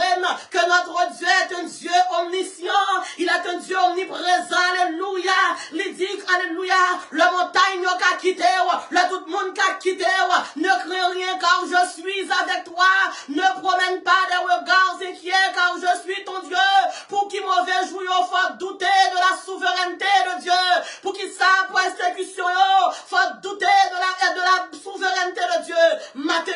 que notre Dieu est un Dieu omniscient, il est un Dieu omniprésent, alléluia. Il dit, alléluia, le montagne n'a quitté, le tout le monde n'a quitté, ne crains rien car je suis avec toi, ne promène pas des regards inquiets car je suis ton Dieu, pour qui mauvais joueur faut douter de la souveraineté de Dieu, pour qui ça persécution, faut douter de la souveraineté de Dieu. Matin,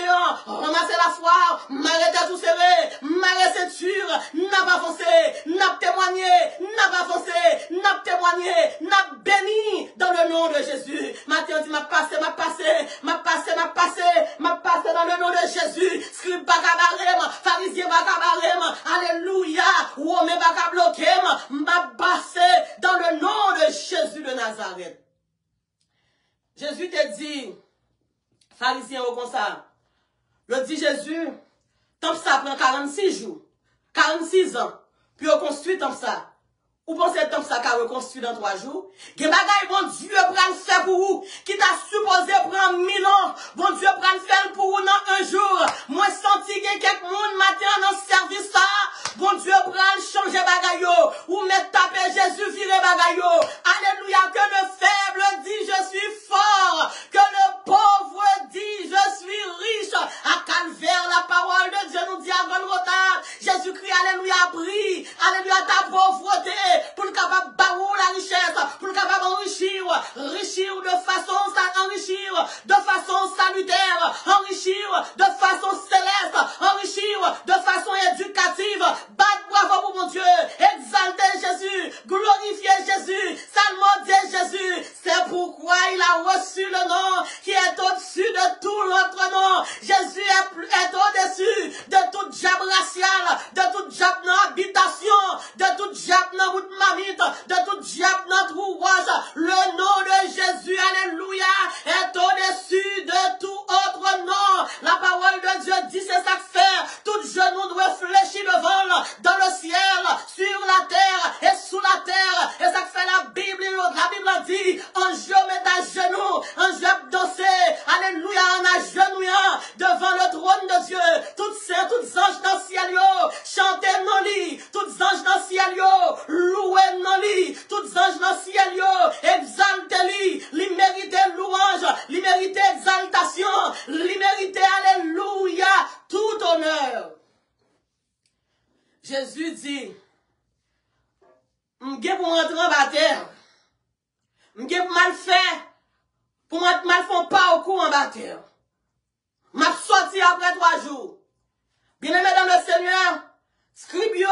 ramasser la foi, m'arrêter tout serré, m'arrêter ceinture, n'a pas foncé, n'a témoigné, n'a pas foncé, n'a témoigné, n'a béni dans le nom de Jésus. Matin, dit m'a passé, Pharisiens au comme ça. Je dis Jésus, tant ça prend 46 jours, 46 ans, puis on construit tant ça. Ou pensez tant ça qu'a reconstruit dans 3 jours? Que bagay bon Dieu prend le faire pour vous, qui t'a supposé prendre 1000 ans, bon Dieu prend le faire pour vous dans 1 jour. Moi senti que quelques monde matin dans ce service ça, bon Dieu prend le changer bagay yo, ou mettre taper Jésus virer bagay yo. Alléluia, que le faible dit je suis fort, que le pauvre dit je suis riche. À Calvaire, la parole de Dieu nous dit à Golgotha, Jésus-Christ, alléluia, a pris, alléluia, ta pauvreté, pour le capable barou la richesse, pour le capable enrichir de façon salutaire, enrichir de façon céleste, enrichir de façon éducative. Battre bravo pour mon Dieu, exalter Jésus, glorifier Jésus, salmodier Jésus. C'est pourquoi il a reçu le nom qui est au-dessus de tout l'autre nom. Jésus est au-dessus de tout diable racial, de tout diable dans habitation, de tout diable dans route mamite, de tout diable dans trou rouge. Le nom de Jésus, alléluia, est au-dessus de tout autre nom. La parole de Dieu dit, c'est ça que fait. Tout genou doit fléchir devant, dans le ciel, sur la terre et sous la terre. Et ça que fait la Bible dit, un jour met à genoux, un jour danser, alléluia, en agenouillant devant le trône de Dieu. Toutes saints, toutes anges dans le ciel, chantez non lit, toutes anges dans le ciel, louez non lit, toutes anges dans le ciel, exaltez-lui, lui mérite louange, lui mérite exaltation, lui mérite, alléluia, tout honneur. Jésus dit, m'gé pour rentrer en baptême, m'gé pour mal faire, pour mal faire pas au cou en baptême. M'a sorti après 3 jours. Bien aimé dans le Seigneur, scribio,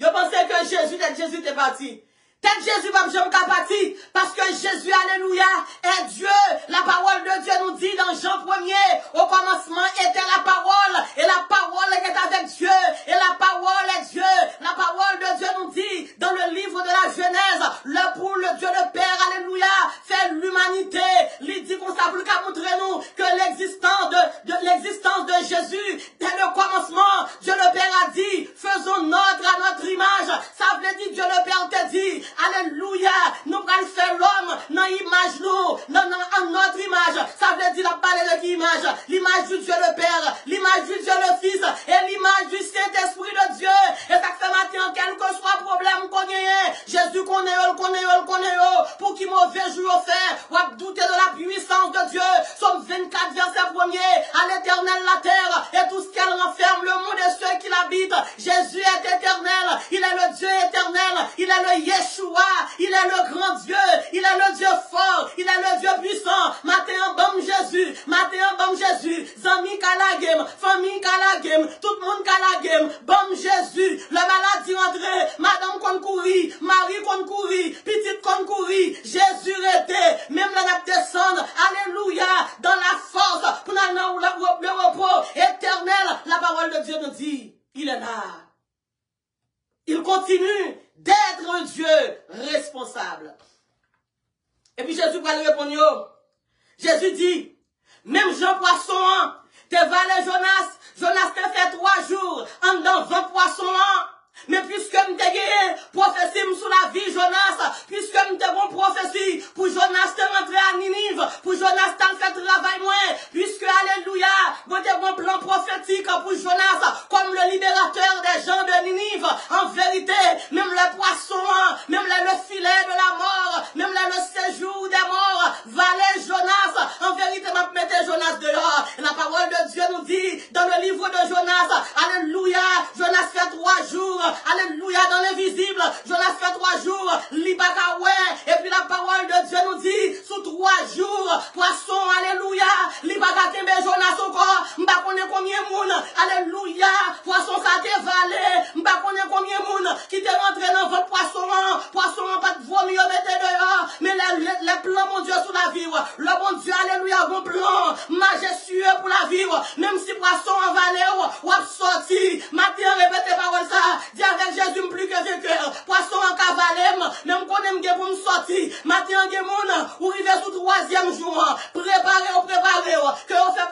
je pensais que Jésus était parti. Peut-être Jésus va jamais parti parce que Jésus, alléluia, est Dieu. La parole de Dieu nous dit dans Jean 1er, au commencement était la parole, et la parole est avec Dieu, et la parole est Dieu. La parole de Dieu nous dit dans le livre de la Genèse, le Dieu le Père, alléluia, fait l'humanité. Il dit qu'on s'appelle qu'à montrer nous que l'existence de Jésus, dès le commencement, Dieu le Père a dit, faisons à notre image. Ça veut dire Dieu le Père te dit, alléluia, nous allons faire l'homme dans l'image nous, dans notre image. Ça veut dire la parler de l'image, l'image du Dieu le Père, l'image du Dieu le Fils et l'image du Saint-Esprit de Dieu. Et ça fait maintenant, quel que soit le problème qu'on ait, Jésus connaît, pour qu'il mauvais jour fait, ou à douter de la puissance de Dieu. Somme 24, verset 1er, à l'éternel la terre et tout ce qu'elle renferme, le monde et ceux qui l'habitent. Jésus est éternel, il est le Dieu éternel, il est le Yeshua, il est le grand Dieu, il est le Dieu fort, il est le Dieu puissant. Matin, bon Jésus, zami kalagem, famille kalagem, tout le monde kalagem, bon Jésus, la maladie rentrée, madame qu'on courit, Marie qu'on courit, petite qu'on courit, Jésus était, même la descendre, alléluia, dans la force, pour le repos éternel. La parole de Dieu nous dit, il est là. Il continue d'être un Dieu responsable. Et puis Jésus va lui répondre. Jésus dit, même Jean Poisson, te valé Jonas te fait 3 jours en dans 20 poissons. Mais puisque m'te gagné prophétie sous la vie Jonas, puisque m'te bon prophétie pour Jonas te rentrer à Ninive, pour Jonas t'en fait travail moins, puisque alléluia, m'te bon plan prophétique pour Jonas comme le libérateur des gens de Ninive. En vérité, même les poissons, même le filet de la mort, même le séjour des morts, valait Jonas. En vérité, m'a mettez Jonas dehors. Et la parole de Dieu nous dit dans le livre de Jonas, alléluia, Jonas fait 3 jours. Alléluia, dans l'invisible, Jonas fait 3 jours, l'ibakawe, et puis la parole de Dieu nous dit, sous 3 jours, poisson, alléluia, l'ibakatembe Jonas encore, m'ba connaît combien moun, alléluia, poisson ça te valé, m'ba connaît combien moun, qui te rentré dans votre poisson, pas de vomi, mettez dehors, mais les plans, mon Dieu, sous la vie, le bon Dieu, alléluia, bon plan, majestueux pour la vie, même si poisson en valé, ou a sorti, matin, répétez parole ça, dis avec Jésus plus que vainqueur, poisson en cavale, même qu'on aime pour me sortir, matin, ou rive sous 3e jour, préparez, que on fait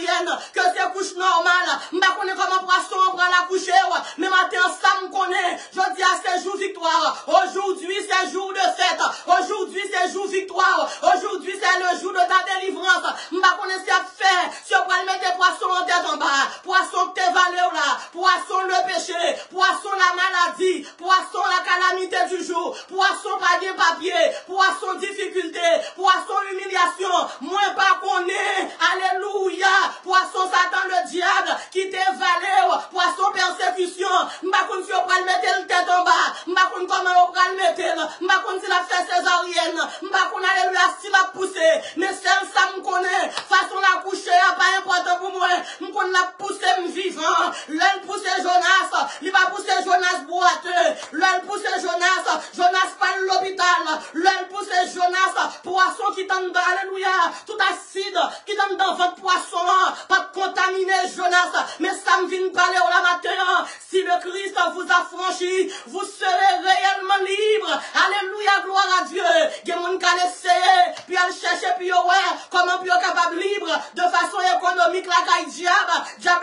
césarienne, que c'est couche normale. M'pa connaît comment poisson on prend la couche, mais matin ça me connaît. Je dis à ces jours victoire. Aujourd'hui c'est jour de fête. Aujourd'hui c'est jour victoire. Aujourd'hui c'est le jour de ta délivrance. M'pa connaît ce qu'il fait. Si on peut mettre poisson en tête en bas, poisson que t'es valeur là, poisson le péché, poisson la maladie, poisson la calamité du jour, poisson pas de papier, poisson difficulté, poisson humiliation, moins pas qu'on est, alléluia, poisson Satan le diable, qui t'est valeur, poisson persécution, m'pa qu'on si on peut mettre le tête en bas, m'pa qu'on comment on peut le mettre, m'pa qu'on si la fait césarienne, m'pa qu'on alléluia si la pousser, mais celle ça me connaît, façon la coucher, pas important pour moi, m'con la pousser vivant, l'elle pousse Jonas, il va pousser Jonas boiteux, l'elle pousse Jonas pas l'hôpital, l'elle pousse Jonas, poisson qui t'en dans, alléluia, tout acide qui t'en dans votre poisson, pas contaminer Jonas, mais ça me vient parler au matin, si le Christ vous a franchi, vous serez réellement libre, alléluia, gloire à Dieu, il y a mon qui essayer, puis elle chercher, puis ouais, comment puis capable libre, de façon économique, la caille diable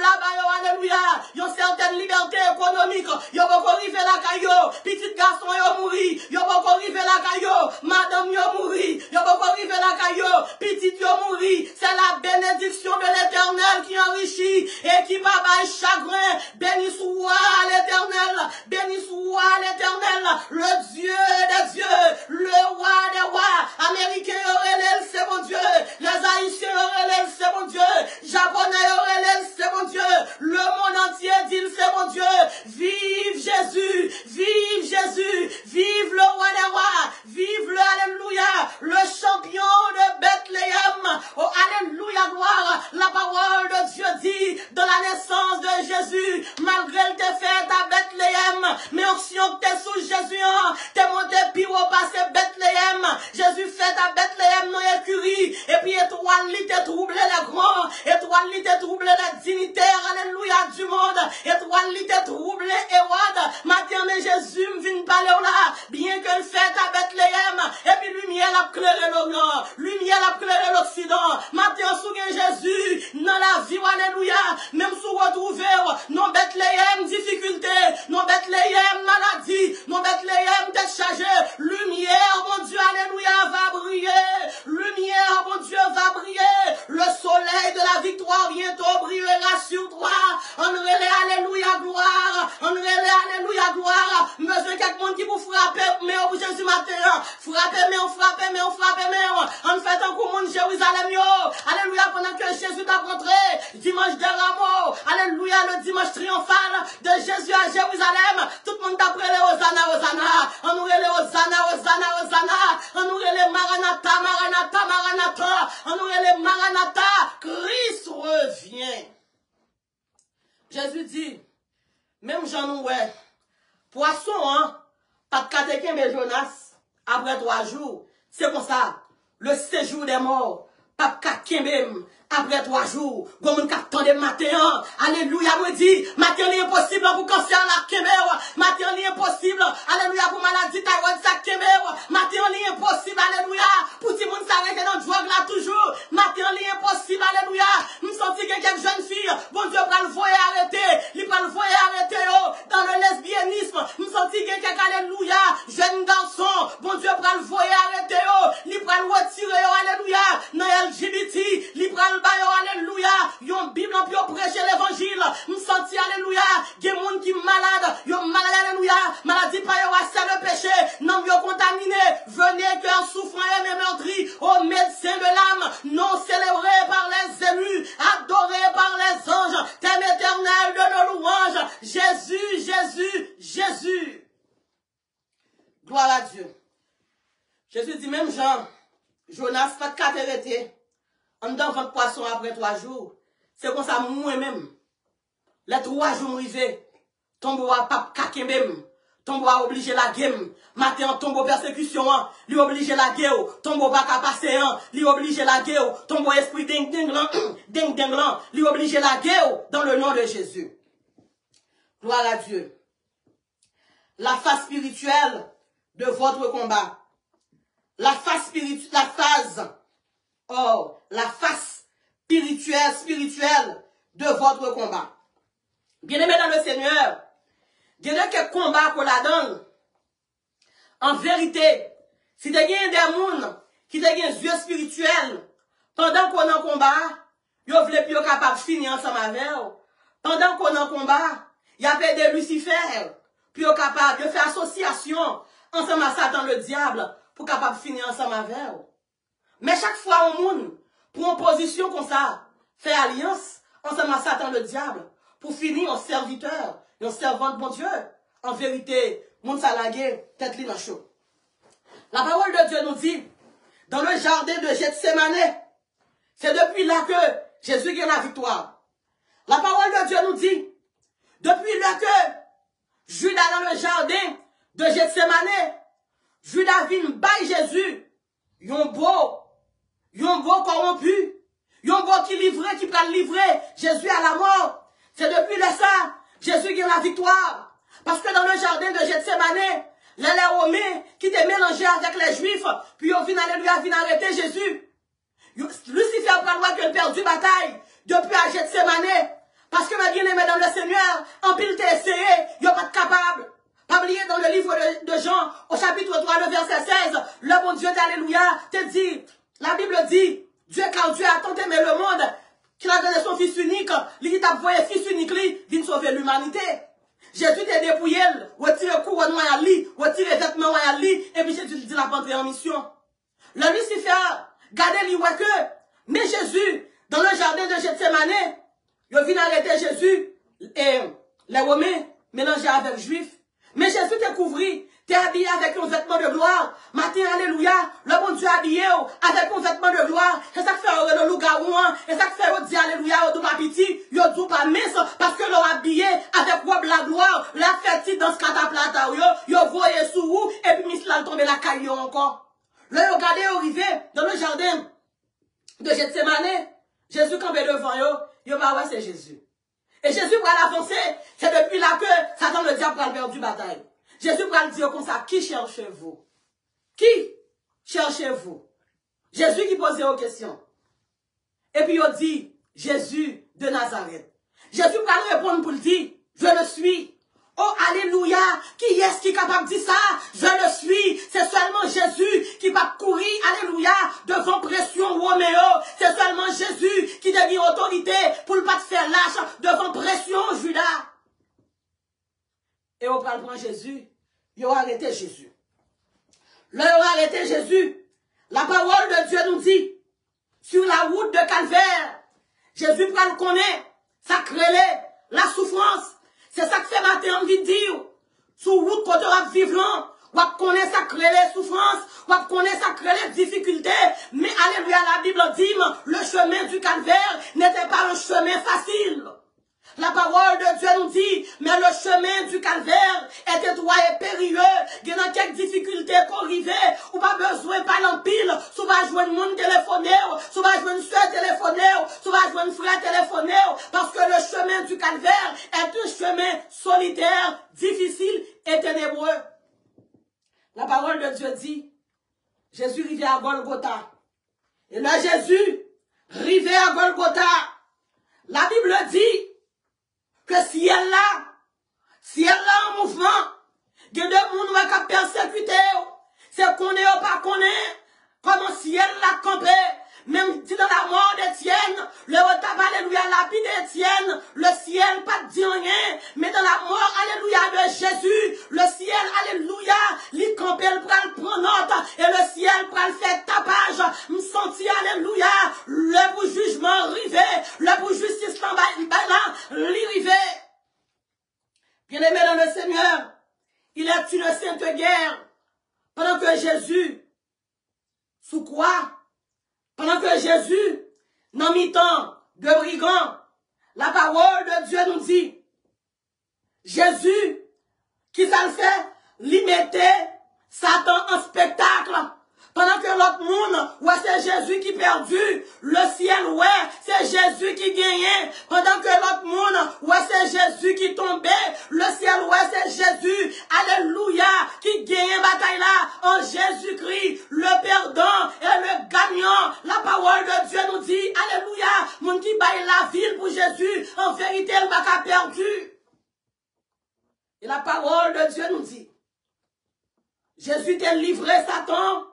là, alléluia, il y a une certaine liberté économique, il y a beaucoup arrivé la caillou, petit garçon yo mouri, il y a beaucoup arrivé la caillou, madame yo mouri, il y a beaucoup arrivé la caillou, petit yo mouri, c'est la bénédiction de l'Éternel qui enrichit et qui va bailler chagrin, béni soit l'Éternel, béni soit l'Éternel, le Dieu des dieux, le roi des rois, américain Aurélien, c'est mon Dieu, les haïtiens Aurélien, c'est mon Dieu, japonais Aurélien, c'est mon Dieu, le monde entier dit c'est mon Dieu, vive Jésus, vive Jésus, vive le roi des rois, vive le alléluia, le champion de Bethléem, oh alléluia gloire, la parole de Dieu dit, de la naissance de Jésus, malgré le fait à Bethléem, mais option que t'es sous Jésus, t'es monté pire au passé Bethléem, Jésus fait à Bethléem dans l'écurie, et puis étoile li t'es troublé les grands, étoile li t'es troublé les dignitaires, alléluia du monde, étoile li t'es troublé Hérode, matin mais Jésus me vient parler là, bien que le fait à Bethléem, et puis lumière a éclairé l'Orient, lumière a éclairé l'Occident, matin souviens Jésus, dans la vie, alléluia, même sous retrouver, non Bethléem difficulté, non Bethléem maladie, non Bethléem tête chargée, lumière, mon Dieu, alléluia, va briller, lumière, mon Dieu, va briller, le soleil de la victoire bientôt brillera sur toi, on relève, alléluia, gloire, on relève, alléluia, gloire, monsieur, quelqu'un qui vous frappe, mais au Jésus matin, frappe, mais on frappe, mais on frappe, mais on fait un coup, mon Jérusalem, alléluia, pendant que Jésus t'a rentré, dimanche de Rameaux, alléluia, le dimanche triomphal de Jésus à Jérusalem, tout le monde t'a prêté Hosanna, Hosanna, on nous relève Hosanna, Hosanna, Hosanna, on nous relève Maranatha, Maranatha, Maranatha, on nous relève Maranatha, Christ revient. Jésus dit, même Jean ouais, poisson, hein, pas de catéchène, mais Jonas, après 3 jours, c'est comme ça, le séjour des morts, pas de catéchène, après 3 jours, comme on attend de matin, alléluia, me dit, matin est impossible pour cancer la kéméo, matin est impossible, alléluia, pour maladie thyroïde sa kéméo, matin est impossible, alléluia, pour tout le monde s'arrêter dans le drogue là toujours, matin est impossible, alléluia, me senti que quelques jeunes filles, bon Dieu, va le voyer arrêter, il va le voyer arrêter, dans le lesbianisme, me senti que quelques, alléluia, jeunes garçons, bon Dieu, va le voyer arrêter, il va le retirer, alléluia, dans LGBT, il va le alléluia, yon Bible en pio prêcher l'évangile, me senti alléluia, des gens qui malade, yon malade alléluia, maladie pas yon c'est le péché, non yon contaminé, venez cœur souffrant et même meurtri, au médecin de l'âme, non célébré par les élus, adoré par les anges, thème éternel de nos louanges, Jésus, Jésus, Jésus. Gloire à Dieu. Jésus dit même Jean, Jonas fait 4 arrêtés. En dans votre poisson après 3 jours. C'est comme ça, moi-même. Les 3 jours arrivés. Tombe à pape kake même. Tombe à obliger la game. Matin, tombe aux persécutions. Lui obliger la guerre. Tombe au bac à passer. Lui obliger la guerre. Tombe au esprit ding ding lan. Lui obliger la guerre. Dans le nom de Jésus. Gloire à Dieu. La phase spirituelle de votre combat. La phase spirituelle, la phase spirituel de votre combat. Bien-aimés dans le Seigneur, il y a quelques combats qu'on la donne. En vérité, si tu as des gens qui ont des yeux spirituels, pendant qu'on est en combat, ils veulent plus capable de finir ensemble avec eux. Pendant qu'on est en combat, il y a des Lucifer, plus capable de faire association ensemble à Satan le diable, pour capable de finir ensemble avec eux. Mais chaque fois au monde, pour une position comme ça, fait alliance ensemble à Satan le diable, pour finir en serviteur, et en servant de mon Dieu. En vérité, mon salagé, tête li dans chaud. La parole de Dieu nous dit, dans le jardin de Gethsémane, c'est depuis là que Jésus gagne la victoire. La parole de Dieu nous dit, depuis là que Judas dans le jardin de Gethsémane, Judas vient bailler Jésus, yon beau corrompu, yon beau qui livrait, qui peut livrer Jésus à la mort. C'est depuis là ça, Jésus gagne la victoire. Parce que dans le jardin de Gethsémane, les Romains qui étaient mélangés avec les Juifs, puis ils viennent arrêter Jésus. Lucifer a pas le droit qu'il perde du bataille depuis à Gethsémane. Parce que ma bien-aimée dans le Seigneur, en pile t'es essayé, ils n'ont pas de capable. Pas oublier dans le livre de Jean, au chapitre 3, le verset 16, le bon Dieu d'Alléluia te dit, la Bible dit, car Dieu a tant aimé le monde, qu'il a donné son fils unique, il t'a envoyé fils unique, il vient sauver l'humanité. Jésus t'a dépouillé, retiré le couronne à lui, retiré les vêtements à lui, et puis Jésus dit la rentrer en mission. Le Lucifer, gardez lui que, mais Jésus, dans le jardin de Gethsémane, il vient arrêter Jésus, et les Romains mélangés avec les Juifs. Mais Jésus t'a couvri, t'es habillé avec un vêtement de gloire. Matin, alléluia, le bon Dieu habillé avec un vêtement de gloire. Et ça fait le loup-garou, et ça fait dire alléluia, au double appétit, yo dou pas mince, parce que l'on habillé avec robe la gloire, la fête dans ce cataplata, yo voyez sous vous, et puis mis là tombe la caille encore. Là, yo regardez arrivé dans le jardin de Gethsémane, Jésus campé devant yo bah ouais, c'est Jésus. Et Jésus va l'avancer, c'est depuis là que Satan le diable va perdre du bataille. Jésus va le dire comme ça, qui cherchez-vous? Qui cherchez-vous? Jésus qui posait aux questions. Et puis il dit, Jésus de Nazareth. Jésus va répondre pour le dire, je le suis. Oh, alléluia, qui est-ce qui est capable de dire ça? Je le suis. C'est seulement Jésus qui va courir, alléluia, devant pression Roméo. C'est seulement Jésus qui devient autorité pour ne pas te faire lâche devant pression Judas. Et on prend Jésus, il a arrêté Jésus. Là, il a arrêté Jésus. La parole de Dieu nous dit, sur la route de Calvaire, Jésus prend le connaît, ça crée la souffrance. C'est ça que fait matin, on vient dire. Sur route, quand on va vivre, on connaît ça crée les souffrances, on connaît ça crée les difficultés. Mais alléluia, la Bible dit, le chemin du calvaire n'était pas un chemin facile. La parole de Dieu nous dit, mais le chemin du calvaire est étroit et périlleux. Il y a quelques difficultés qu'on arrive, ou pas besoin pas l'empile, soit va jouer une monde téléphoné, soit va jouer une soeur téléphoné, soit va jouer une frère téléphoné, parce que le chemin du calvaire est un chemin solitaire, difficile et ténébreux. La parole de Dieu dit, Jésus arrivait à Golgotha. Et là, Jésus arrivait à Golgotha. La Bible dit, que si elle là en mouvement, il y a des gens qui ont persécuté, c'est qu'on est ou pas qu'on est, comment si elle l'a campé, même si dans la mort d'Étienne, le retard, alléluia, la vie d'Étienne, le ciel pas dit rien, mais dans la mort, alléluia, de Jésus, le ciel, alléluia, les campé, le pral prendre note, et le ciel pral faire tapage, me senti, alléluia, le pour jugement rivé, le pour justice en bas, l'irivé. Bien-aimé dans le Seigneur, il est une sainte guerre, pendant que Jésus, sous quoi? Pendant que Jésus, dans mi-temps de brigands, la parole de Dieu nous dit, Jésus, qui ça le fait, lui mettait Satan en spectacle, Pendant que l'autre monde, ouais, c'est Jésus qui perdu. Le ciel, ouais, c'est Jésus qui gagnait. Pendant que l'autre monde, ouais, c'est Jésus qui tombait. Le ciel, ouais, c'est Jésus, alléluia, qui gagnait bataille là. En Jésus-Christ, le perdant et le gagnant. La parole de Dieu nous dit, alléluia, mon qui baille la ville pour Jésus, en vérité, il va pas perdu. Et la parole de Dieu nous dit, Jésus t'a livré Satan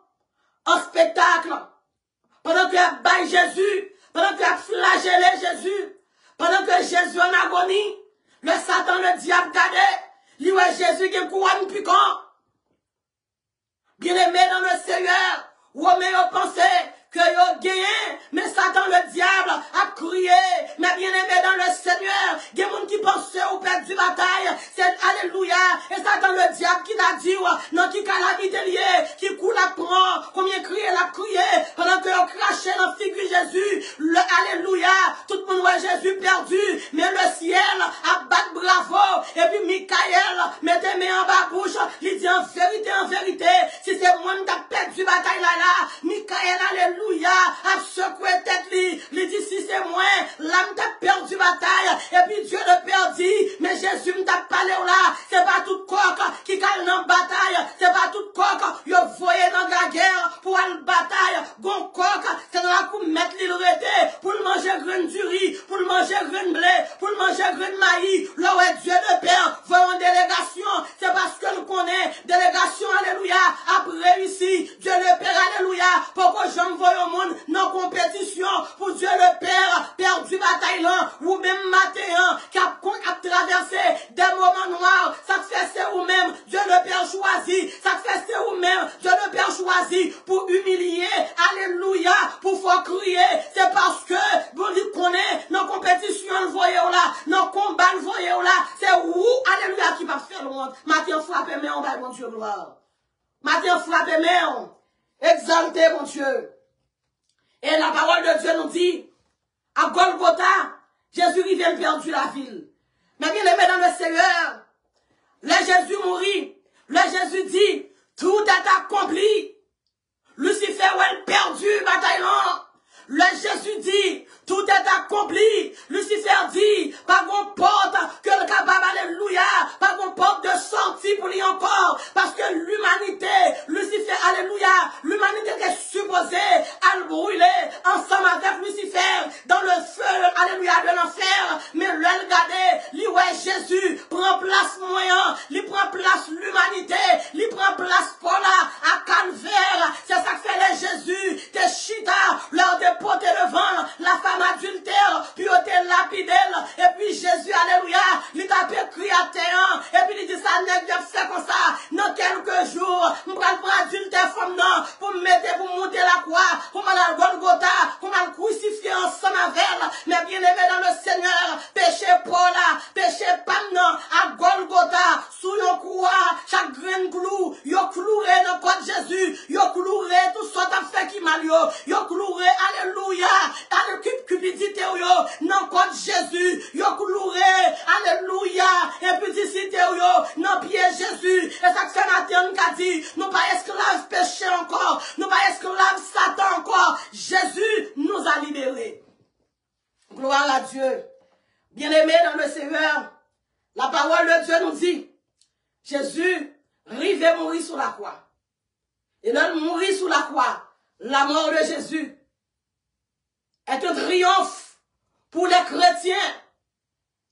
en spectacle. Pendant qu'il a baillé Jésus, pendant qu'il a flagellé Jésus, pendant que Jésus en agonie, le Satan, le diable gardait, lui ouais Jésus qui est couronne piquant. Bien aimé dans le Seigneur, Romain pensait que yo gagné, mais Satan le diable a crié, mais bien aimé dans le Seigneur, il y a des gens qui pensent au père du bataille, c'est alléluia, et Satan le diable qui t'a dit, non qui calamité liée, qui coule la prend, combien crier la crié, pendant que yo craché dans la figure Jésus, le alléluia, tout le monde voit Jésus perdu, mais le ciel a battu bravo, et puis Michael mettait mes en bas bouche, il dit en vérité, si c'est moi qui a perdu bataille là, Michael alléluia, a secoué tête li, il dit si c'est moi, l'âme t'a perdu bataille, et puis Dieu le perdit, mais Jésus m'a parlé là, c'est pas tout coq qui gagne dans bataille, c'est pas tout coq, il voyait dans la guerre pour aller bataille, gon coq, c'est dans la coupe mettre l'île rete, pour le manger grain du riz, pour le manger grain de blé, pour le manger grain de maïs, là où est Dieu le Père, voit en délégation, c'est parce que nous connaissons, délégation, alléluia, après réussi, Dieu le Père, alléluia, pourquoi j'envoie au monde non compétition pour Dieu le Père, perdu bataille là, ou même matin, qui a traversé des moments noirs, ça fait c'est ou même, Dieu le Père choisi, ça fait c'est ou même, Dieu le Père choisi pour humilier, alléluia, pour faire crier, c'est parce que, vous lui connaissez, nos compétitions, le voyez là, nos combats, le voyez là, c'est où, alléluia, qui va faire le monde, matin frappez, mais on va, mon Dieu, gloire, matin frappez, mais on, exaltez, mon Dieu. Et la parole de Dieu nous dit, à Golgotha, Jésus vient perdu la ville. Mais bien aimé dans le Seigneur, le Jésus mourit, le Jésus dit, tout est accompli. Lucifer est perdu, bataille là. Le Jésus dit, tout est accompli. Lucifer dit, pas qu'on porte que le capable, alléluia, pas qu'on porte de sortie pour lui encore. Parce que l'humanité, Lucifer, alléluia, l'humanité est supposée à le brûler ensemble avec Lucifer dans le feu, alléluia, de l'enfer. Mais le regarder, lui, ouais, Jésus prend place moyen, il prend place l'humanité, il prend place Paula à Calvaire. C'est ça que fait les Jésus, des chita, leur dépoté devant la femme adultère, puis on te lapidé, et puis Jésus, alléluia, il t'a crié à terre, et puis il dit ça n'est pas fait comme ça, dans quelques jours, je vais prendre adultère femme non, pour me mettre, pour monter la croix, pour m'aller Golgotha, pour m'aller crucifier ensemble avec elle, mais bien aimé dans le Seigneur, péché Paula, péché Pam à Golgotha, sous yon croix, chaque grain clou, yo cloué dans le corps de Jésus, yo cloué tout ce que fait qui mal yo cloué, alléluia, dans le cupidité yo, dans le corps de Jésus, yo cloué, alléluia, et puis d'ici yo, dans pied Jésus, et ça que ce matin nous a dit, nous pas esclaves péché encore, nous pas esclaves Satan encore, Jésus nous a libérés. Gloire à Dieu. Bien-aimé dans le Seigneur, la parole de Dieu nous dit, Jésus rivait mourir sur la croix. Et là, mourir sur la croix, la mort de Jésus est un triomphe pour les chrétiens.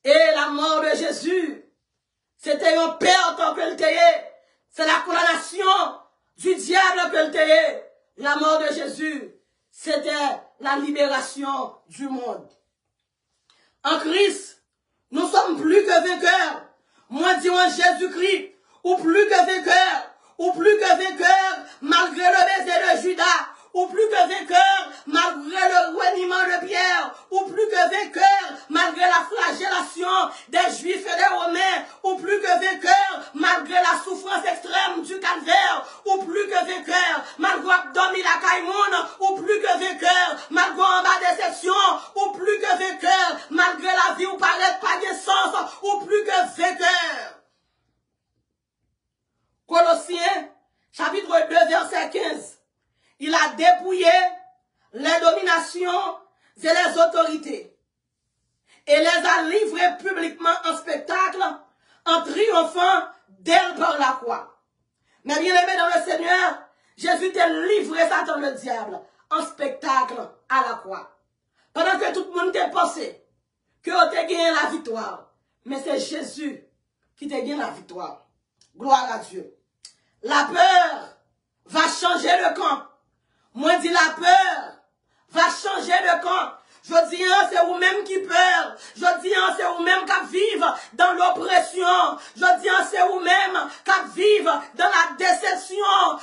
Et la mort de Jésus, c'était une perte que le tayé. C'est la condamnation du diable que le tayé. La mort de Jésus, c'était la libération du monde. En Christ, nous sommes plus que vainqueurs. Moi, dis en Jésus-Christ, ou plus que vainqueurs, ou plus que vainqueurs, malgré le baiser de Judas, ou plus que vainqueurs, malgré le reniement de Pierre, ou plus que vainqueurs, malgré la flagellation des Juifs et des Romains, ou plus que vainqueurs, malgré la souffrance extrême du calvaire, ou plus que vainqueurs, malgré dormir la caïmoune, ou plus que vainqueurs, malgré en bas déception, ou plus que vainqueurs, malgré la vie où paraît pas de sens, ou plus que vainqueurs. Colossiens, chapitre 2, verset 15. dépouiller les dominations et les autorités et les a livrés publiquement en spectacle en triomphant d'elle par la croix. Mais bien aimé dans le Seigneur, Jésus t'a livré Satan le diable en spectacle à la croix. Pendant que tout le monde t'a pensé que on t'a gagné la victoire, mais c'est Jésus qui t'a gagné la victoire. Gloire à Dieu. La peur va changer le camp. Moi dis la peur va changer le camp. Je dis, c'est vous-même qui peur. Je dis, c'est vous-même qui vivent dans l'oppression. Je dis, c'est vous-même qui vivent dans la déception.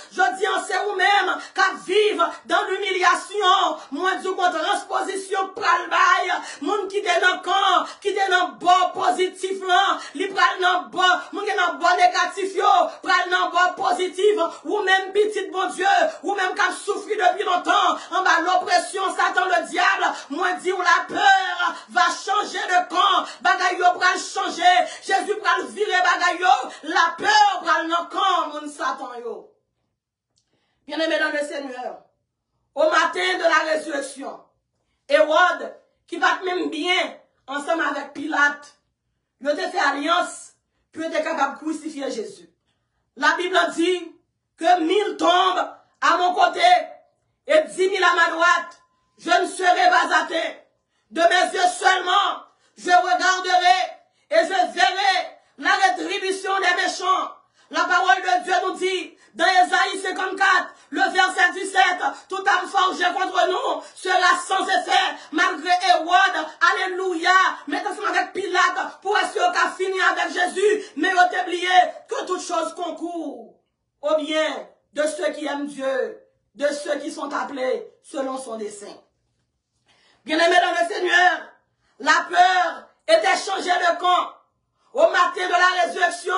Je dis, c'est vous-même qui vivent dans l'humiliation. Moi, du contre transposition pral bail. Moun qui est dans le camp, qui est dans le bon positif là, li pral dans bon, moun qui est dans le bon négatif yo, pral dans le bon positif. Vous-même petit bon Dieu, vous-même qui souffri depuis longtemps en bas l'oppression, Satan le diable. Moi dit où la peur va changer de camp, bagay yo pral changer, Jésus pral virer bagay yo, la peur pral nan camp mon Satan yo. Bien aimé dans le Seigneur, au matin de la résurrection, Hérode qui va même bien ensemble avec Pilate, il a fait alliance pour être capable de crucifier Jésus. La Bible dit que 1000 tombent à mon côté et 10 000 à ma droite. Je ne serai pas atteint. De mes yeux seulement, je regarderai et je verrai la rétribution des méchants. La parole de Dieu nous dit, dans Ésaïe 54, le verset 17, toute âme forgée contre nous sera sans effet, malgré Hérode, alléluia, mais ensemble avec Pilate, pour être sûr qu'a fini avec Jésus, mais il faut oublier que toute chose concourt au bien de ceux qui aiment Dieu, de ceux qui sont appelés selon son dessein. Bien-aimés dans le Seigneur, la peur était changée de camp. Au matin de la résurrection,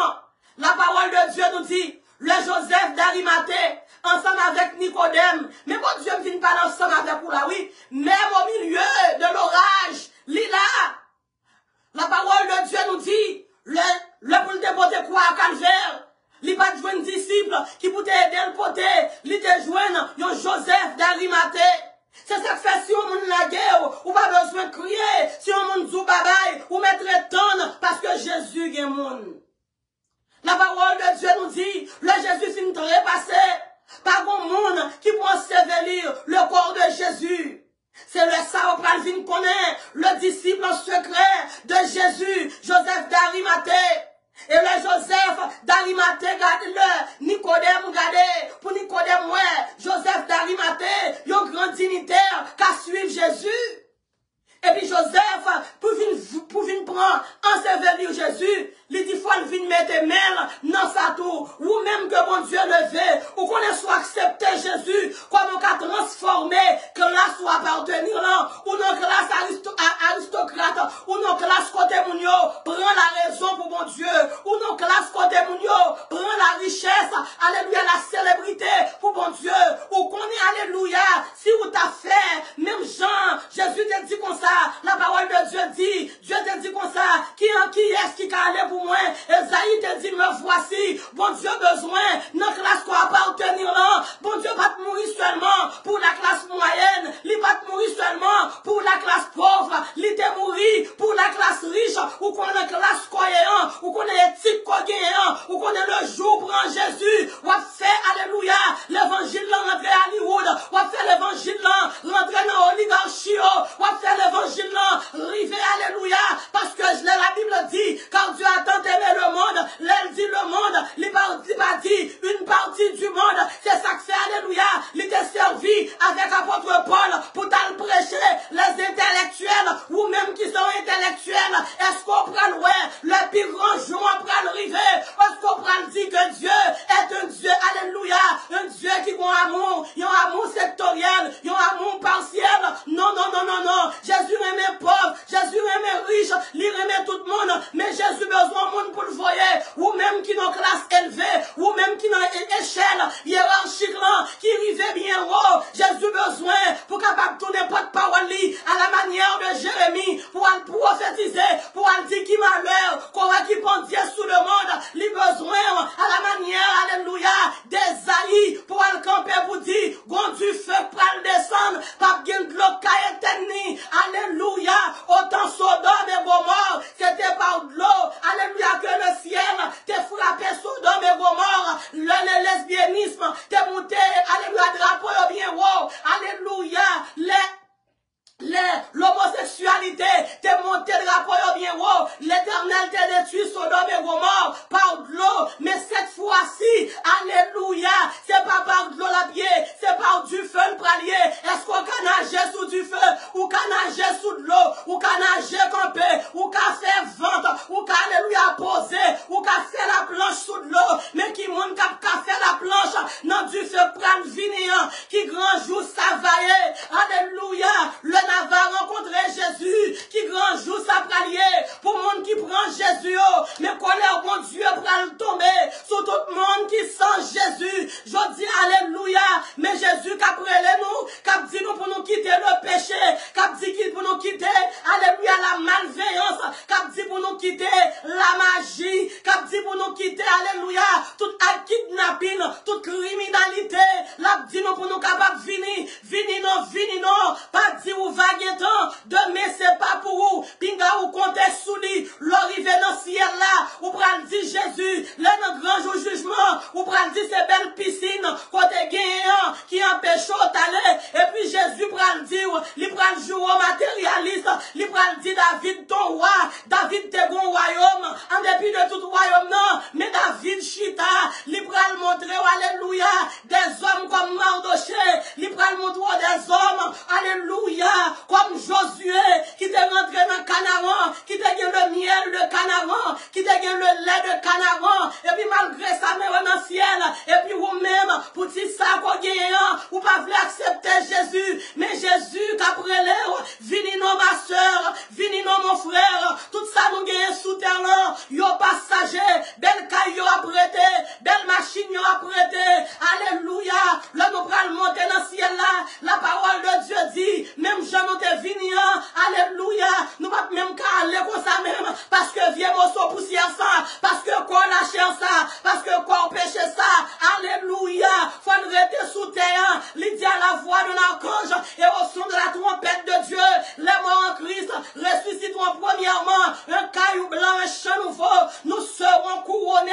la parole de Dieu nous dit, le Joseph d'Arimathée, ensemble avec Nicodème, mais bon Dieu ne vient pas ensemble avec vous là, oui, même au milieu de l'orage, Lila, la parole de Dieu nous dit, le pour dépoter quoi à Calvaire, il pas de joindre disciple qui peut aider le côté, il te joindre un Joseph d'Arimathée. C'est ça que fait si on moun la guerre, ou pas besoin de crier, si on moun zou babay, ou mettre tonne, parce que Jésus est moun. La parole de Dieu nous dit, le Jésus finit de repasser, par un monde qui peut ensevelir le corps de Jésus. C'est le ça au vin connaît, le disciple en secret de Jésus, Joseph d'Arimathée. Et le Joseph d'Arimathée, regardez-le, Nicodème, regardez, pour Nicodème, ouais, Joseph d'Arimathée, il y a un grand dignitaire qui a suivi Jésus. Et puis Joseph, pour venir prendre, ensevelir Jésus, il dit, faut venir mettre main dans sa tour, ou même que mon Dieu levé, ou qu'on ait soit accepté Jésus, comme on a transformé, classe soit appartenir là, ou non classe aristocrate, ou non classe côté mounio, prend la raison pour mon Dieu, ou non classe côté mounio, prend la richesse, alléluia, la célébrité pour mon Dieu, ou qu'on est alléluia, si vous t'as fait, même Jean, Jésus te dit comme ça, la parole de Dieu dit, Dieu te dit comme ça, qui est-ce qui a allé pour moi? Esaïe te dit, me voici, bon Dieu besoin, dans la classe qu'on appartenir là, bon Dieu va te mourir seulement pour la classe moyenne, il va te mourir seulement pour la classe pauvre, il te mourir pour la classe riche, ou qu'on a classe croyant, ou qu'on a éthique croyant, ou qu'on a le jour pour Jésus, ou a fait, alléluia, l'évangile là rentrer à Hollywood, ou a fait l'évangile là rentrer dans l'oligarchie, ou a fait l'évangile là river, alléluia, parce que la Bible dit, car Dieu a tant aimé le monde, l'elle dit le monde, il m'a dit une partie du monde, c'est ça que fait, alléluia, il t'a servi avec apôtre Paul pour t'en prêcher les intellectuels, ou même qui sont intellectuels, est-ce qu'on prend le plus grand jour, on prend le river, est-ce qu'on prend dire que Dieu est un Dieu, alléluia, un Dieu qui a un amour, il a un amour sectoriel, il a un amour partiel, non, non, non, non, non, Jésus aimait pauvre, Jésus aimait riche, il aimait tout le monde, mais Jésus besoin de monde pour le voyer, ou même qui dans classe élevée, ou même qui dans échelle hiérarchique là, qui arrivait bien haut, Jésus besoin pour capable tourner pas de parole à la manière de Jérémie, pour aller prophétiser, pour aller dire qui malheur, qu'on va qui prend Dieu sous le monde, les besoins à la manière, alléluia, d'Esaïe, pour aller camper pour dire, bon Dieu fait l'Éternel t'a détruit Sodome et Gomorrhe par de l'eau, mais cette fois-ci, alléluia, c'est pas par de l'eau la pied, c'est par du feu le pralier. Est-ce qu'on can nager sous du feu, ou can nager sous de l'eau, ou can nager campé, ou can faire vente, ou can alléluia poser, ou can faire la planche sous de l'eau, mais qui monde ka faire la planche, dans du feu pral vinien, qui grand jour ça vaillé, alléluia, le n'a rencontré Jésus, qui grand jour ça pralier, pour monde qui prend Jésus, mais colère bon Dieu pral tomber, sur tout le monde qui sent Jésus, je dis alléluia, mais Jésus qu'a prélé nous, qu'a dit nous pour nous quitter le péché, qu'a dit pour nous quitter, alléluia, la malveillance, qu'a dit pour nous quitter la magie, qu'a dit pour nous quitter, alléluia, tout acte kidnapping, toute criminalité, l'a dit nous pour nous capables vini non, pas dire ou vaguer temps, demain c'est pas pour vous, pinga ou compter sous lui, l'arrivée dans le ciel là, ou pral dire Jésus, là dans grand jour jugement, ou pral dire ces belles piscines, côté gagnant, qui empêche d'aller, et puis Jésus pral dire, il pral jouer au matérialiste, il pral dire David ton roi, David te gon royaume, en dépit de tout royaume non, mais David chita, il pral montrer, alléluia, des hommes comme Mardoché, il pral montrer des hommes, alléluia, comme Josué, qui te rentré dans le canaran, qui te gagne le miel de canaran, qui te gagne le lait de canaran, et puis malgré ça, mais dans le ciel, et puis vous-même, pour dire ça qu'on gagne, ou pas voulez accepter Jésus, mais Jésus, qu'après l'air, vini non ma soeur, vini non mon frère, tout ça nous gagne sous terre là, yo passager, belle caille yo apprêté, belle machine yo apprêté, alléluia, là nous prenons monter dans le ciel là, la parole de Dieu dit, même Jean nous te vini, alléluia, nous pas même qu'à aller comme ça même, parce que vieux morceau poussière ça, parce que quoi la chair ça, parce que quoi péché ça, alléluia, faut rester sous terre, il dit à la voix de l'archange, et au son de la trompette de Dieu, les morts en Christ, ressusciteront premièrement, un caillou blanc, un champ nouveau, nous serons couronnés,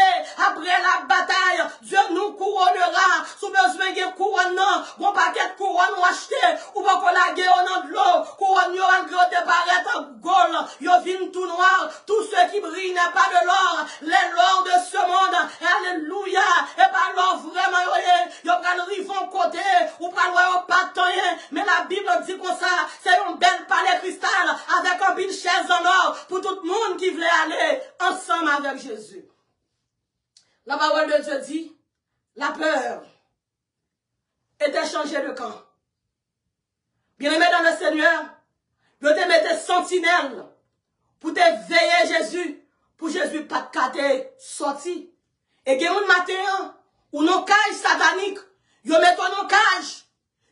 après la bataille, Dieu nous couronnera, sous besoin de couronne, bon paquet de couronne ou acheter, ou pas qu'on la guerre au nom de l'eau, couronne yo en gros débarrette en gold, yo vin tout noir, tout ce qui brille n'est pas de l'or, les l'or de ce monde, alléluia, et pas l'or vraiment, yo prend rivon côté, ou pas l'or pas de temps, mais la Bible dit comme ça, c'est un bel palais cristal, avec un pile chaise en or, pour tout le monde qui voulait aller ensemble avec Jésus. La parole de Dieu dit, la peur était changée de camp. Bien-aimé dans le Seigneur, je te mette sentinelle pour te veiller Jésus, pour Jésus pas te cater sorti. Et il y a un matin, ou non cage satanique, yo mette non cage,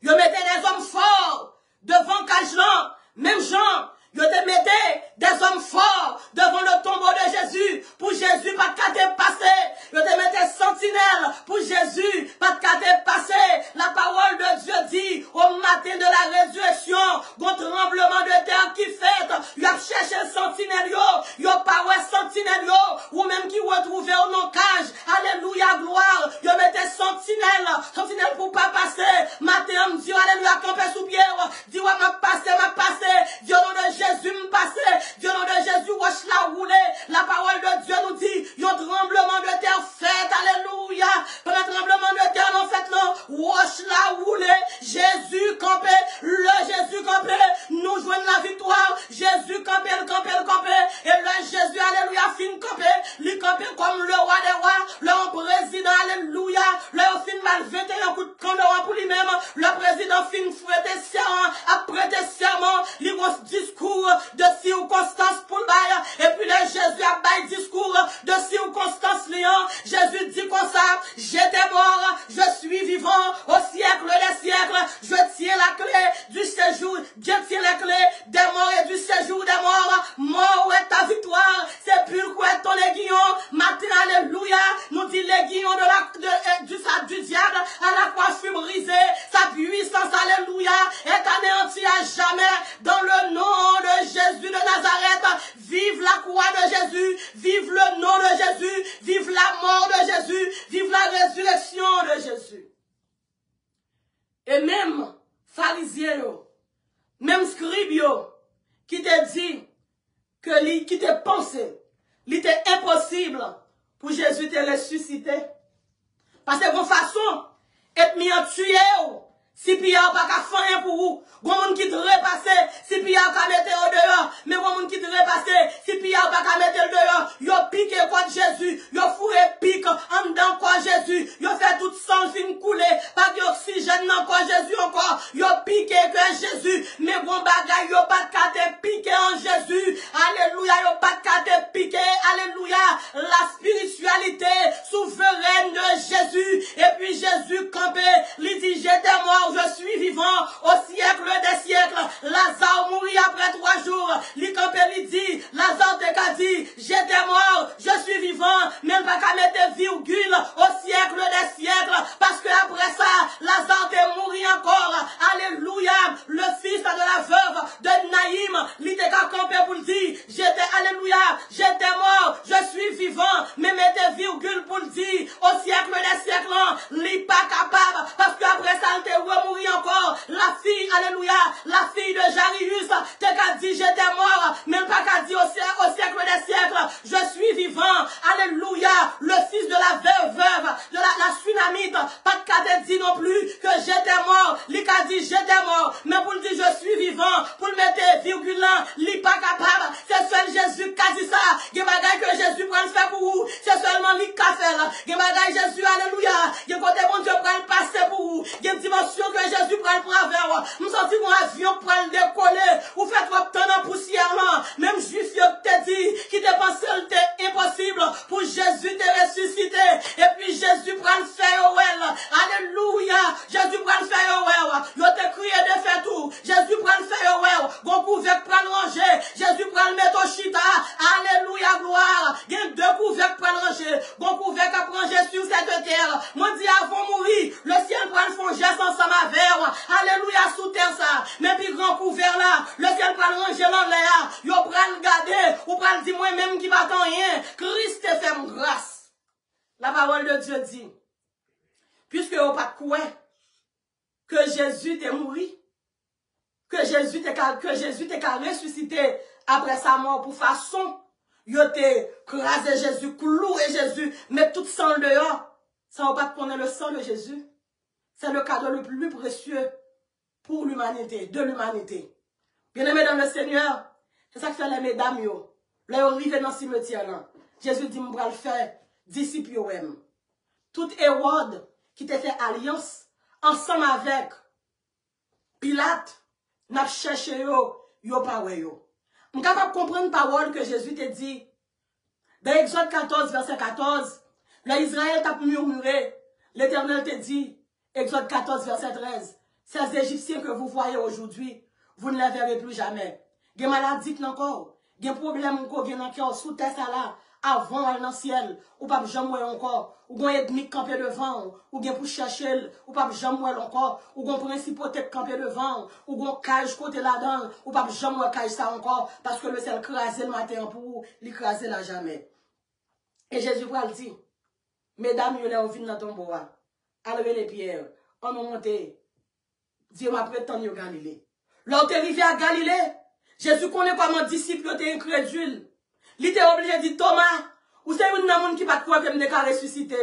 yo mette des hommes forts devant cage là, même Jean, yo te mette des hommes forts devant le tombeau de Jésus, pour Jésus pas te cater passer, yo te mette sentinelle pour Jésus pas te cater passer. La parole de Dieu dit, au matin de la résurrection, bon tremblement de terre qui fait, yo a cherché sentinelle yo pas ouais sentinelle ou même qui retrouvé au non cage, alléluia gloire, yo mette sentinelle pour pas passer, matin me dit alléluia camper sous pied, dit ouais m'a passé, Dieu nom de Jésus me passer, Dieu nom de Jésus wesh la rouler, la parole de Dieu nous dit, yo tremblement de terre fait, alléluia, pour le tremblement de terre non fait non, wesh la rouler, Jésus campé, le Jésus campé, nous jouons la victoire, Jésus campé, et le Jésus, alléluia, fin campé, lui campé comme le roi des rois, le président, alléluia, le fin mal 21 coups de camp pour lui-même, le président fin fouetté serment, a prêté serment, il a discours de circonstance pour le bail, et puis le Jésus a bail discours de circonstance liant, Jésus dit comme ça, j'étais mort, je suis vivant, au siècle des siècles, je tiens la clé du séjour, Dieu tient la clé des morts et du séjour des morts, mort où est ta victoire, c'est pur où est ton aiguillon, matin, alléluia, nous dit l'aiguillon du diable, à la croix fut brisée, sa puissance, alléluia, est anéantie à jamais, dans le nom de Jésus de Nazareth, vive la croix de Jésus, vive le nom de Jésus, vive la mort de Jésus, vive la résurrection de Jésus. Et même pharisiens, même scribes, qui te dit, qui te pensé, il était impossible pour Jésus de ressusciter. Parce que de façon, et mis en tuer, si Pierre pas qu'à faire pour vous, bon monde qui te repasser, si Pierre pas mettre au dehors, mais bon monde qui te repasser, si Pierre pas qu'à mettre au dehors, yo piqué contre Jésus, yo fourré pique en dedans quoi Jésus, yo fait tout sang fin couler, pas d'oxygène dans quoi Jésus encore, yo piqué que Jésus, mais bon bagay yo pas de piqué en Jésus, alléluia, yo pas de piqué, alléluia, la spiritualité souveraine de Jésus, et puis Jésus campé, il dit j'étais mort, je suis vivant au siècle des siècles. Lazare mourit après 3 jours. Li campé li dit, Lazare te ka dit, j'étais mort, je suis vivant, même pas qu'à mettre virgule au siècle des siècles, parce que après ça, Lazare te mourit encore. Alléluia, le fils de la veuve de Naïm, li te ka campé pour le dire, j'étais, alléluia, j'étais mort, je suis vivant, mais mettez virgule pour le dire, au siècle des siècles, li pas capable, parce que après ça, il te mourir encore. La fille, alléluia, la fille de Jairus, te qu'a dit j'étais mort, même pas qu'a dit au siècle des siècles, je suis vivant. Alléluia, le fils de la veuve, de la Sunamite, pas de qu'a te dit non plus que j'étais mort. Lui qu'a dit j'étais mort, mais pour le dire je suis vivant, pour le mettre virgule là, lui pas capable. C'est seul Jésus qui a dit ça. Il bagay que Jésus prend le faire pour vous. C'est seulement lui qui a fait là. Il bagay Jésus, alléluia. Il côté mon Dieu prend le passer pour vous. Il y a une dimension que Jésus prend le travers. Nous sentons mon avion prend le décoller. Ou fait trop de temps dans poussière là. Même juif te dit qui te pensait c'était impossible pour Jésus te ressusciter. Et puis Jésus prend le faire well. Alléluia. Jésus prend le faire well. Il te crié de faire tout. Jésus prend le faire well. Gon couvercle prend le ranger. Jésus prend le mettre au chita. Alléluia gloire. Il y a 2 couvercles prend le ranger. Gon couvercle à ranger sur cette terre. Moi dis avant mourir, le ciel prend le fond geste ensemble avec. Alléluia sous terre ça. Mais puis grand couvert là, le ciel prend le ranger dans l'air. Yo prend le garder. Ou prend le dire moi même qui va t'en rien. Christ te fait grâce. La parole de Dieu dit. Puisque vous pas quoi que Jésus t'est mort, que Jésus t'est ressuscité après sa mort pour façon, yo t'es crasé Jésus, cloué Jésus, mais tout sang dehors, ça va pas connaître le sang de Jésus. C'est le cadeau le plus précieux pour l'humanité, de l'humanité. Bien-aimés dans le Seigneur, c'est ça que fait les mesdames, yo. Là, ils arrivent dans le cimetière, là. Jésus dit, m'bra le faire, disciple yo même. Tout Hérode qui t'a fait alliance, ensemble avec Pilate, n'a cherché yo pas yo. On capable comprendre parole que Jésus te dit. Dans Exode 14, verset 14, l'Israël t'a murmuré. L'Éternel te dit, Exode 14, verset 13, ces Égyptiens que vous voyez aujourd'hui, vous ne les verrez plus jamais. Il y a maladie encore, il y a problème encore, il y a encore sous terre là, avant aller dans le ciel, ou pas jamais encore, ou un ennemi campé devant, ou bien pour chercher, ou pas jamais encore, ou un principauté campé devant, ou un cage côté là-dedans, ou pas jamais cage ça encore, parce que le ciel crasé le matin pour vous, il crasé là jamais. Et Jésus va le dire, mesdames, vous avez vu dans ton bois, enlevez les pierres, on a monté, Dieu m'a prétendu au Galilée. Lorsque tu es arrivé à Galilée, Jésus connaît comment disciple était incrédule. Il était obligé de dire Thomas, ou c'est une personne qui ne pas croire que je vais ressusciter,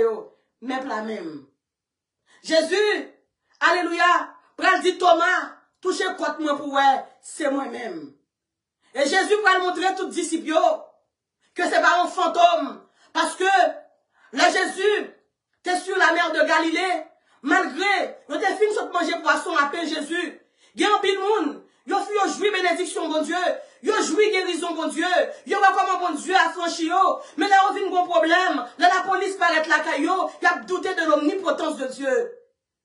même la même. Jésus, alléluia, pral dit Thomas, touchez côté moi pour ouais, c'est moi-même. Et Jésus pral montrer tout disciple que c'est pas un fantôme, parce que là Jésus, t'es sur la mer de Galilée, malgré, vous t'es fini de manger poisson à pain Jésus, il y a un pile monde, yo fui jouir bénédiction bon Dieu, yo jouir guérison bon Dieu, yo voit comment bon Dieu a franchi yo, mais là on vit un gros problème, là la police paraît la caillou, y a douté de l'omnipotence de Dieu.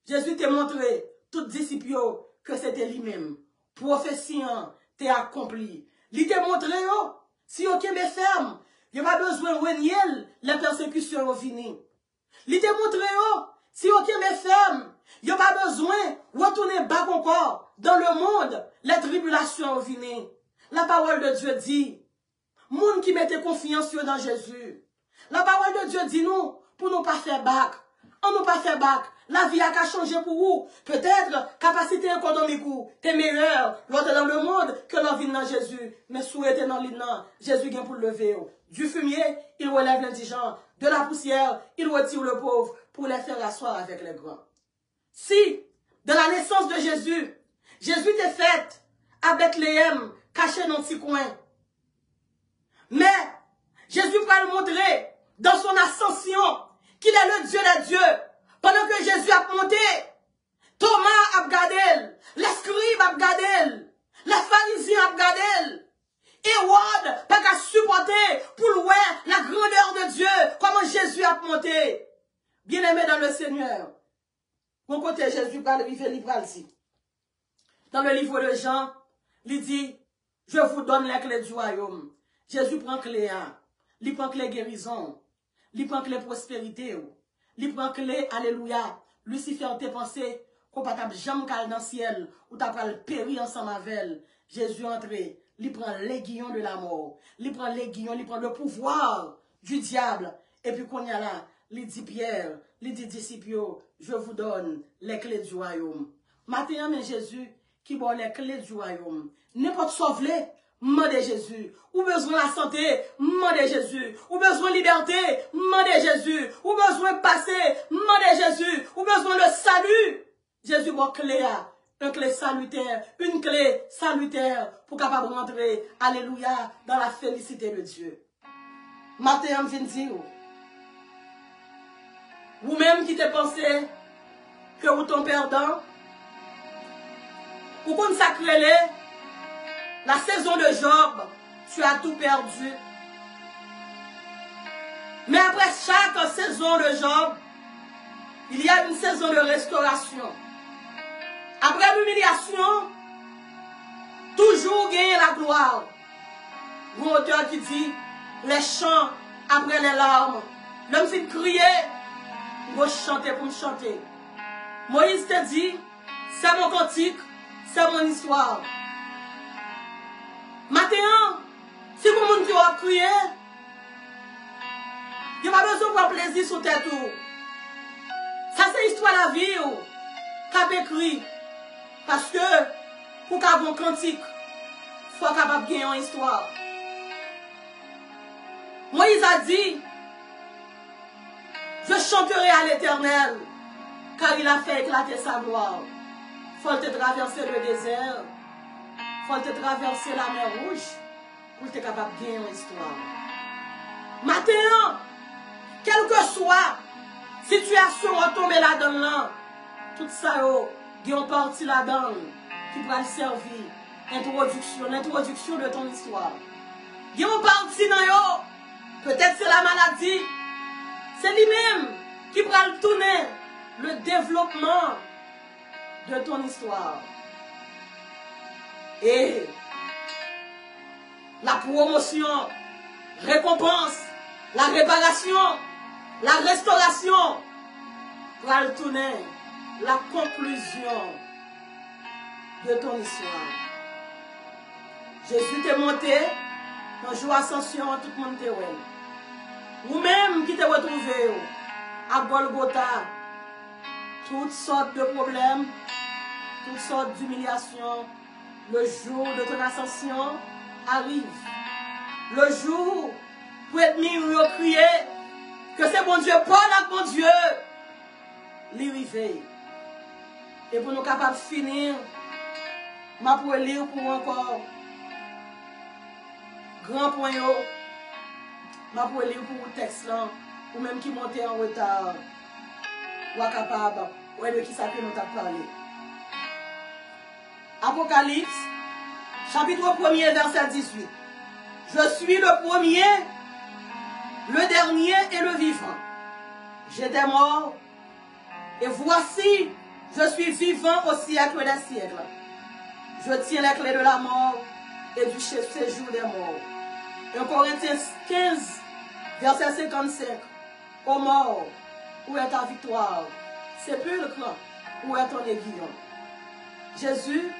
Jésus t'a montré, tout disciple que c'était lui-même. Prophétie t'est accompli. Il t'a montré si aucun est ferme, il n'y a pas besoin de renier les persécutions au fini. Il t'a montré si aucun est ferme, il n'y a pas besoin de retourner bas encore dans le monde, les tribulations au fini. La parole de Dieu dit, monde qui mettait confiance dans Jésus. La parole de Dieu dit nous, pour nous pas faire bac, On nous pas fait bac. La vie a qu'à changer pour vous. Peut-être, capacité économique ou, t'es meilleur, l'autre dans le monde, que l'on vit dans Jésus. Mais souhaitez dans l'île, Jésus vient pour le lever. Du fumier, il relève l'indigent. De la poussière, il retire le pauvre pour les faire asseoir avec les grands. Si, de la naissance de Jésus, Jésus était fait à Bethléem, caché dans un petit coin. Mais, Jésus va le montrer dans son ascension qu'il est le Dieu des dieux. Pendant que Jésus a monté, Thomas a regardé, les scribes a regardé, les pharisiens a regardé. Hérode pas qu'à supporter pour voir la grandeur de Dieu, comment Jésus a monté. Bien-aimé dans le Seigneur, mon côté Jésus parle, il fait livre ici. Dans le livre de Jean, il dit, je vous donne les clés du royaume. Jésus prend clé, il prend clé guérison, il prend clé prospérité, il prend clé, alléluia. Lucifer te pensé qu'on pas jamais caler dans le ciel, ou t'as pas le périr ensemble avec elle. Jésus entré, il prend l'aiguillon de la mort, il prend l'aiguillon, il prend le pouvoir du diable. Et puis qu'on y a là, il dit Pierre, il dit disciples, je vous donne les clés du royaume. Maintenant, mais Jésus, qui bon les clés du royaume. N'importe sauver, demandez Jésus. Ou besoin de la santé, demandez Jésus. Ou besoin de liberté, demandez Jésus. Ou besoin de passer, demandez Jésus. Ou besoin de salut. Jésus bon clé, une clé salutaire, une clé salutaire pour capable rentrer, alléluia, dans la félicité de Dieu. Maintenant, je viens dire, vous-même qui te pensez que vous t'en perdant, ou qu'on sacré la saison de Job, tu as tout perdu. Mais après chaque saison de Job, il y a une saison de restauration. Après l'humiliation, toujours gagner la gloire. Mon auteur qui dit, les chants après les larmes. L'homme s'est crié, il va chanter pour me chanter. Moïse te dit, c'est mon cantique, c'est mon histoire. Maintenant, si vous monde qui va crier, il n'y a pas besoin de prendre plaisir sur tête. Ça c'est l'histoire de la vie. Qu'a écrit. Parce que, pour qu'un bon cantique, il faut capable de gagner une histoire. Moïse a dit, je chanterai à l'Éternel, car il a fait éclater sa gloire. Faut te traverser le désert, faut te traverser la mer rouge, pour être capable de gagner une histoire. Maintenant, quelle que soit situation retomber là-dedans, tout ça, il y a une partie là-dedans qui va servir l'introduction de ton histoire. Il y a une partie là, peut-être c'est la maladie, c'est lui-même qui va tourner le développement de ton histoire. Et la promotion, récompense, la réparation, la restauration va tourner la conclusion de ton histoire. Jésus t'est monté, dans jour ascension, tout le monde t'est ouais. Vous-même qui t'est retrouvé à Golgotha, toutes sortes de problèmes, toutes sortes d'humiliations, le jour de ton ascension arrive. Le jour où être mis ou crier que c'est mon Dieu, Paul à mon Dieu, l'arrivée. Et pour nous capables de finir, je peux lire pour encore grand point, je peux lire pour le texte là, ou même qui monte en retard, ou capable, ou de qui ça que nous avons parlé. Apocalypse, chapitre 1er, verset 18. Je suis le premier, le dernier et le vivant. J'étais mort, et voici, je suis vivant au siècle des siècles. Je tiens les clés de la mort et du séjour des morts. 1 Corinthiens 15, verset 55. Ô mort, où est ta victoire? Sépulcre, où est ton aiguillon? Jésus,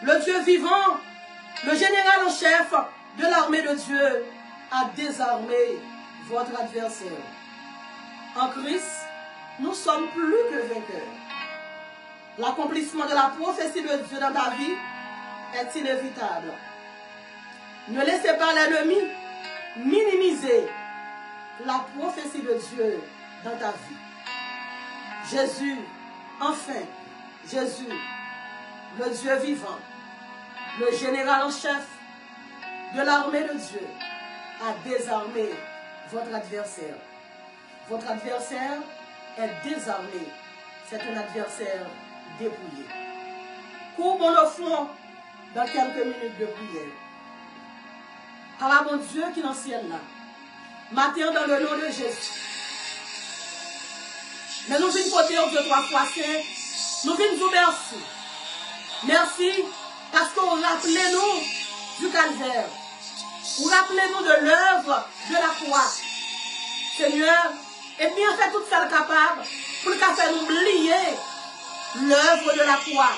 le Dieu vivant, le général en chef de l'armée de Dieu, a désarmé votre adversaire. En Christ, nous sommes plus que vainqueurs. L'accomplissement de la prophétie de Dieu dans ta vie est inévitable. Ne laissez pas l'ennemi minimiser la prophétie de Dieu dans ta vie. Jésus, enfin, Jésus, le Dieu vivant, le général en chef de l'armée de Dieu, a désarmé votre adversaire. Votre adversaire est désarmé. C'est un adversaire dépouillé. Courbons le front dans quelques minutes de prière. Par mon Dieu qui est dans le ciel là, matin dans le nom de Jésus. Mais nous venons porter au Dieu 3 fois saint. Nous venons vous merci. Merci parce qu'on rappelez nous du calvaire. Vous rappelez-nous de l'œuvre de la croix. Seigneur, et puis on fait tout ça capable pour qu'à faire nous oublier l'œuvre de la croix.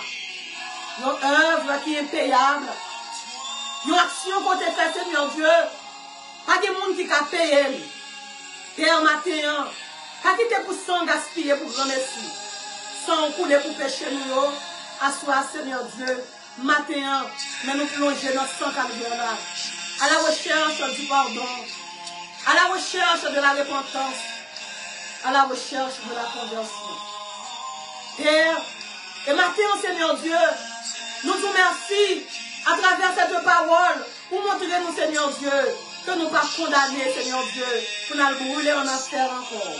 Une œuvre qui est payable. Une action qu'on t'a fait, Seigneur Dieu. Pas de monde qui a payé. Père matin, pas qui te pour sang gaspiller pour grand merci. Sans couler pour pécher nous. Assois, Seigneur Dieu. Matin, mais nous plonger notre sang calvaire là. À la recherche du pardon, à la recherche de la repentance, à la recherche de la conversion. Père, et maintenant, Seigneur Dieu, nous vous remercions à travers cette parole pour montrer nous, Seigneur Dieu, que nous ne pas condamner, Seigneur Dieu, pour nous brûler en enfer encore.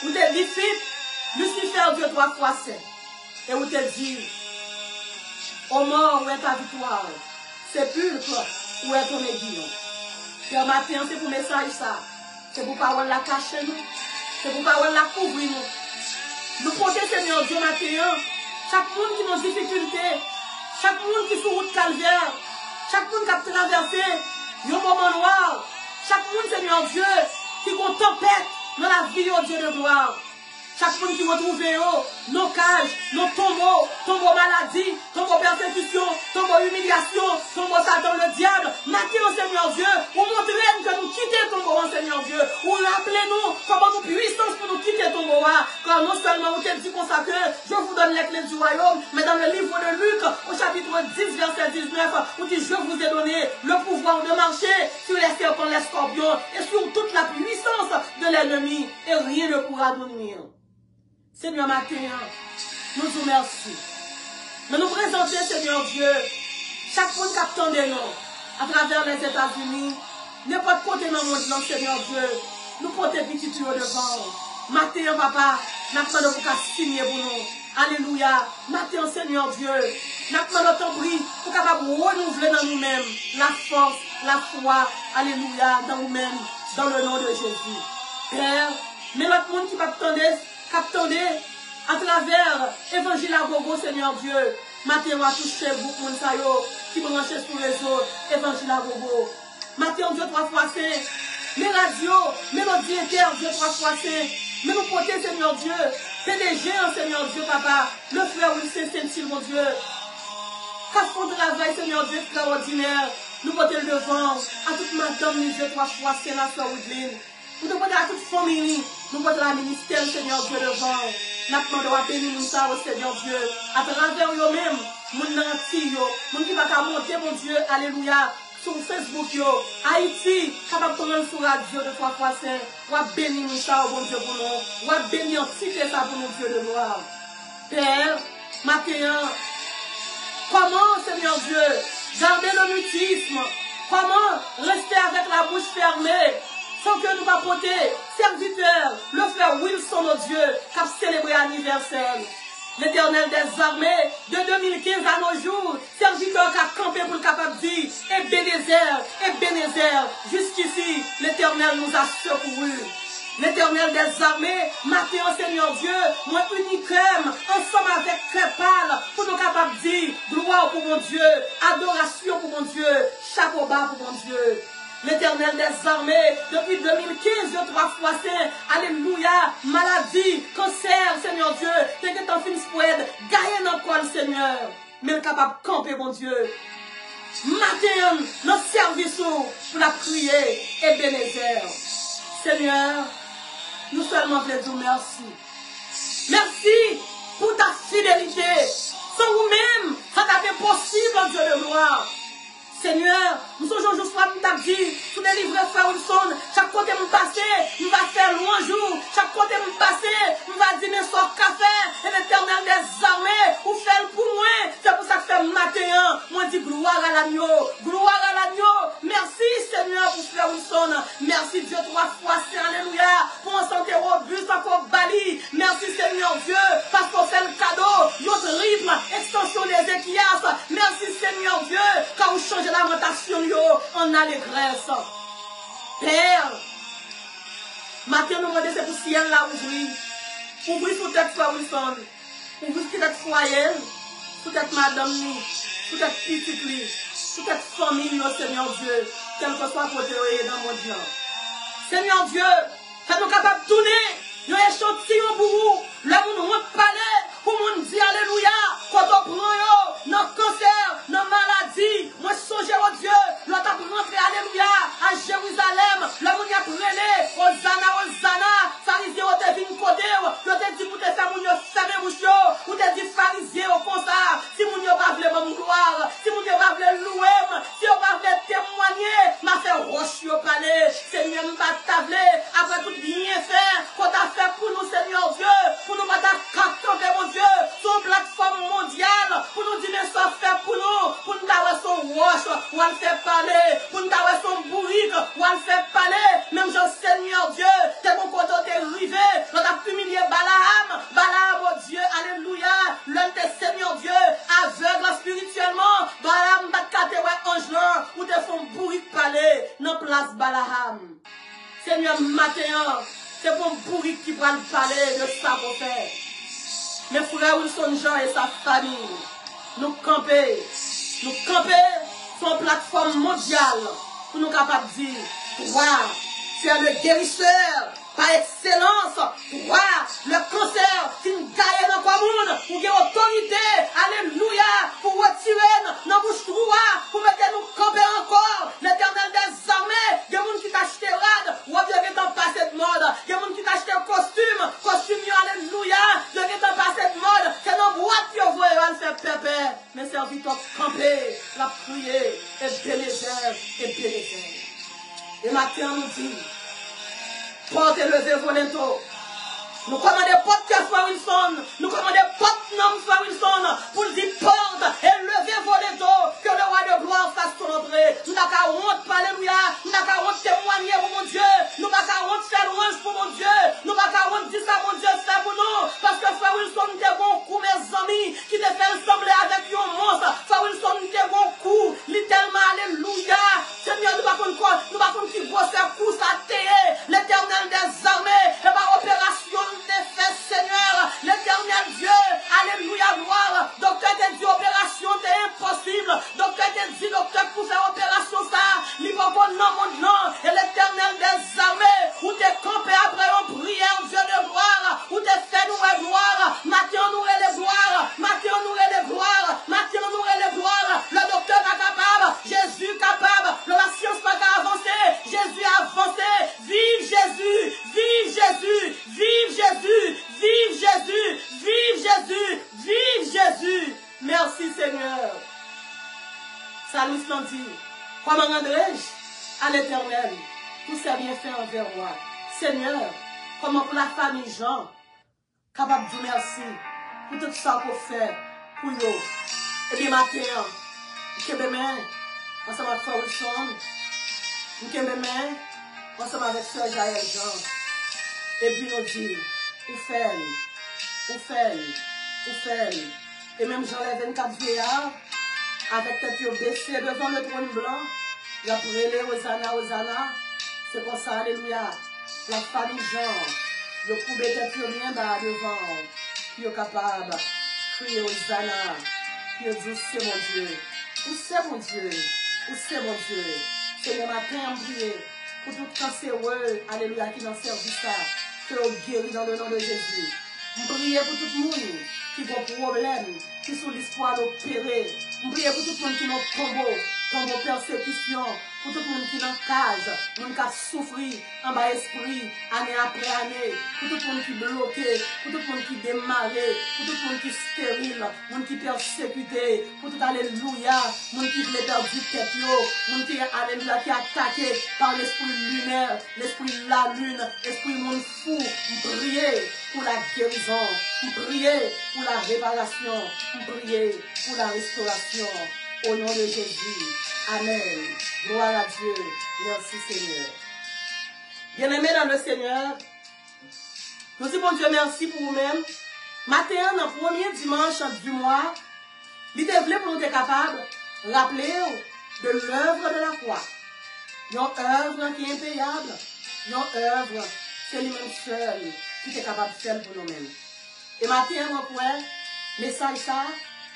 Vous t'avez dit, Lucifer, Dieu 3 fois saint, et vous t'avez dit, ô mort, où est ta victoire? Sépulcre, où est ton aiguillon? Père matin, c'est pour message ça. C'est pour parole la cacher nous. C'est pour parole la couvrir nous. Nous porter, Seigneur Dieu, matin. Chaque monde qui a des difficultés, chaque monde qui est sur route calvaire, chaque monde qui a traversé un moment noir, chaque monde, Seigneur Dieu, qui a une tempête dans la vie, au Dieu de gloire. Chaque monde qui va trouver nos cages, nos tombeaux, tombeaux maladie, tombeaux persécution, tombeaux humiliation, tombeaux Satan le diable. Maintenant, Seigneur Dieu, vous montrez que nous quittons tombeau, Seigneur Dieu. Vous rappelez-nous comment nous puissance pour nous quitter tombeau. Car non seulement vous t'avez dit comme ça que je vous donne les clés du royaume, mais dans le livre de Luc, au chapitre 10, verset 19, vous dites je vous ai donné le pouvoir de marcher sur les serpents, les scorpions et sur toute la puissance de l'ennemi. Et rien ne pourra nous nuire. Seigneur matin, nous vous remercions. Mais nous présentons, Seigneur Dieu, chaque monde qui attend de nous, à travers les États-Unis, n'importe côté dans le monde, Seigneur Dieu, nous portons petit devant. Matin, papa, nous demandons pour signer pour nous. Alléluia. Matin, Seigneur Dieu, nous demandons ton prix pour capable renouveler dans nous-mêmes la force, la foi, alléluia, dans nous-mêmes, dans le nom de Jésus. Père, mais l'autre monde qui va attendez à travers l'évangile à gogo, Seigneur Dieu. Matin, on va toucher beaucoup de gens qui vont brancher sur les autres. Évangile à gogo. Matin, Dieu 3 fois saint. Les radios, mélodie éterne, Dieu 3 fois saint. Mais nous porter, Seigneur Dieu. PDG, Seigneur Dieu, papa. Le frère Wilson Saint-Cyr, mon Dieu. Qu'à fond de travail, Seigneur Dieu, extraordinaire. Nous porter le devant à toute madame, Dieu 3 fois saint, la soeur Woodline. Nous demandons à toute famille, nous demandons à la ministère, Seigneur Dieu, devant. Nous demandons à bénir nous ça, Seigneur Dieu. À travers eux-mêmes, nous nantis, nous qui va monter, mon Dieu, alléluia, sur Facebook, Haïti, capable de prendre sur radio de 3 fois saint. Ou à bénir nous ça, bon Dieu, pour nous. Ou à bénir citer ça pour nous, Dieu de gloire. Père, matin, comment, Seigneur Dieu, garder le mutisme? Comment rester avec la bouche fermée? Sans que nous apporter serviteur, le frère Wilson, notre Dieu, qui a célébré l'anniversaire. L'Éternel des armées, de 2015 à nos jours, serviteur qui a campé pour le capable de dire, Ebenezer, jusqu'ici, l'Éternel nous a secourus. L'Éternel des armées, matin, Seigneur Dieu, moi unicum, ensemble avec Crépal, pour nous capables de dire, gloire pour mon Dieu, adoration pour mon Dieu, chapeau bas pour mon Dieu. L'Éternel des armées, depuis 2015, 3 fois saint, alléluia, maladie, cancer, Seigneur Dieu, t'es que ton film spread, gagne dans quoi, Seigneur, mais capable de camper, mon Dieu. Matin, notre service pour la prier, Ebenezer. Seigneur, nous seulement voulons dire merci. Merci pour ta fidélité. Sans vous-même, ça n'a pas possible en Dieu de gloire. Seigneur, nous sommes aujourd'hui soir, nous t'avons dit, sous les livres frère Wilson, chaque côté nous passer, nous va faire loin jour, chaque côté nous passer, nous va dire, mais sort café, et l'éternel des armées, ou fait pour moi, c'est pour ça que fait matin, moi dit gloire à l'agneau, merci Seigneur pour frère Wilson, merci Dieu 3 fois, c'est alléluia, pour un santé robuste, encore bali, merci Seigneur Dieu, parce qu'on fait le cadeau, notre rythme, extension des équias, merci Seigneur Dieu, quand vous changez l'alimentation en allégresse. Père, matin nous demandons c'est pour ciel là ouvrir. Ouvrir sous tête frère Wilson. Ouvrir sous tête foyer. Sous tête madame nous. Sous tête petite lui. Sous tête famille, Seigneur Dieu. Quel que soit côté dans mon Dieu. Seigneur Dieu, faites-nous capables de tourner. Nous échantillons pour vous. Là où nous parler. Pour nous dire alléluia. Quand on prend nos cancers, nos maladies. Moi songez au Dieu. L'autre a rentré alléluia à Jérusalem. Là où nous a brûlé. Hosanna. Pharisien au te vin côté. Yo te dit pour te faire mon fermer bouche. Ou te dit pharisien au comme ça. Si mon yo pas vle mon gloire. Si mon yo pas vle louer. Si on pas vle témoigner. M'a fait roche au palais. Seigneur m'a tablé. Après tout bien fait. Qu'on t'a fait pour nous Seigneur Dieu. Pour nous mettre à capter mon Dieu. Son plateforme mondiale. Pour nous dire mais ça fait pour nous. Pour nous avoir son roche. Ou elle fait parler. Pour nous avoir son bourrique. Ou elle fait parler. Même Jean Seigneur Dieu. T'es mon côté t'es rivé. On a humilié Balaam. Balaam, oh Dieu. Alléluia. L'un des Seigneur Dieu. Aveugle spirituellement. Balaam bat kate ouais ange là. Ou te font bourrique parler. Non place Balaam. Seigneur matin. C'est pour bourrique qui va parler de ça qu'on fait. Mes frères Wilson Jean et sa famille. Nous camper sur une plateforme mondiale pour nous capables de dire, toi, tu es le guérisseur par excellence, toi, le cancer, tu nous gagne dans le monde, pour qu'il y ait autorité, alléluia, pour retirer dans bouche droit, pour mettre nous camper encore, l'éternel des armées, il y a des gens qui t'ont acheté rad, ou bien qui t'ont passé de mode, il y a des gens qui t'ont acheté costume, alléluia, il y a des gens qui t'ont passé de mode, c'est dans boîte qui ont voulu faire pépé, mais serviteur camper, la prier, et bénéfice. Et maintenant, nous dit, porte levé volontaire. Nous commandons porte que Frère Wilson. Nous commandons porte nom Frère Wilson. Pour dire porte et levé volontaire. Que le roi de gloire fasse son entrée. Nous n'avons qu'à honte, alléluia. Nous n'avons qu'à honte témoigner pour mon Dieu. Nous n'avons qu'à honte faire louange pour mon Dieu. Nous n'avons qu'à honte dire ça, mon Dieu, fait pour nous. Parce que Frère Wilson, nous avons bon coup, mes amis, qui te fait sembler avec un monstre. Frère Wilson, nous avons bon coup. Littéralement, alléluia. Seigneur, nous ne quoi. Nous ne pouvons pas qui voit faire coup, ça terre. L'éternel des armées. Et par opération des faits, Seigneur. L'éternel Dieu. Alléluia, gloire. Docteur te dit opération, c'est impossible. Docteur te dit, docteur, pour faire opération, ça. Il va pas non, mon nom. Et l'éternel des armées. Où t'es campé après une prière, Dieu de gloire. Où t'es fait nous les gloires. Matin, nous les gloires. Matin, nous les gloires. Matin, nous les gloires. Le docteur est capable. Jésus est capable. La science pas qu'à avancer. Jésus a avancé. Vive Jésus. Vive Jésus. Vive Jésus. Vive Jésus. Vive Jésus. Vive Jésus. Merci Seigneur. Salut Sandy. Comment rendrai-je à l'Éternel pour ses bienfaits envers moi? Seigneur, comment pour la famille Jean, capable de dire merci pour tout ça qu'on fait pour eux. Et bien matin, je vais demain, ensemble avec Frère Wilson, je vais demain, ensemble avec Sœur Jaël Jean. Et puis nous dit, où fait. Et même j'enlève 24 vieillards, avec tête baissée devant le trône blanc, il a brûlé Hosanna. C'est pour ça, alléluia. La famille Jean, le coup de tête bien bas devant, qui est capable de crier Hosanna, qui est dit, c'est mon Dieu. Où c'est mon Dieu? C'est le matin, on prie pour tout cancéreux, alléluia, qui n'en servit ça, que l'on guérit dans le nom de Jésus. On prie pour tout le monde qui a des problèmes, qui sont l'histoire d'opérer. On prie pour tout le monde qui n'a pas de persécution, pour tout le monde qui est dans la cage, pour tout le monde qui a souffert en bas esprit, année après année, pour tout le monde qui est bloqué, pour tout le monde qui est démarré, pour tout le monde qui est stérile, pour tout le monde qui est persécuté, pour tout alléluia, pour tout le monde qui est perdu tête, pour tout le monde qui est alléluia, qui est attaqué par l'esprit lunaire, l'esprit de la lune, l'esprit monde fou, prier pour la guérison, prier pour la réparation, prier pour la restauration. Au nom de Jésus. Amen. Gloire à Dieu. Merci Seigneur. Bien-aimés dans le Seigneur, nous disons Dieu merci pour vous-même. Matin, dans le premier dimanche du mois, il était voulu pour nous être capables de rappeler de l'œuvre de la croix. Une œuvre qui est impayable. Une œuvre, c'est lui-même seul qui est capable de faire pour nous-mêmes. Et matin, moi, le message ça,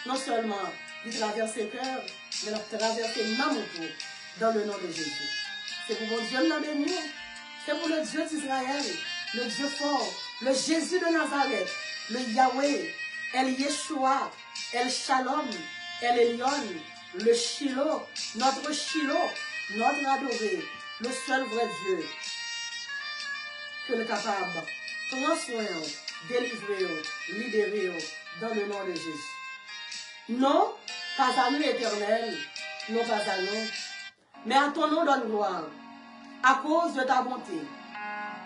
non seulement il traverse le cœur, mais il traverse l'amour dans le nom de Jésus. C'est pour mon Dieu de béni. C'est pour le Dieu d'Israël, le Dieu fort, le Jésus de Nazareth, le Yahweh, El Yeshua, El Shalom, El Elyon, le Shiloh, notre adoré, le seul vrai Dieu, que le capable, prends soin, délivrer, libérer dans le nom de Jésus. Non, pas à nous éternel, non pas à nous, mais à ton nom donne gloire, à cause de ta bonté,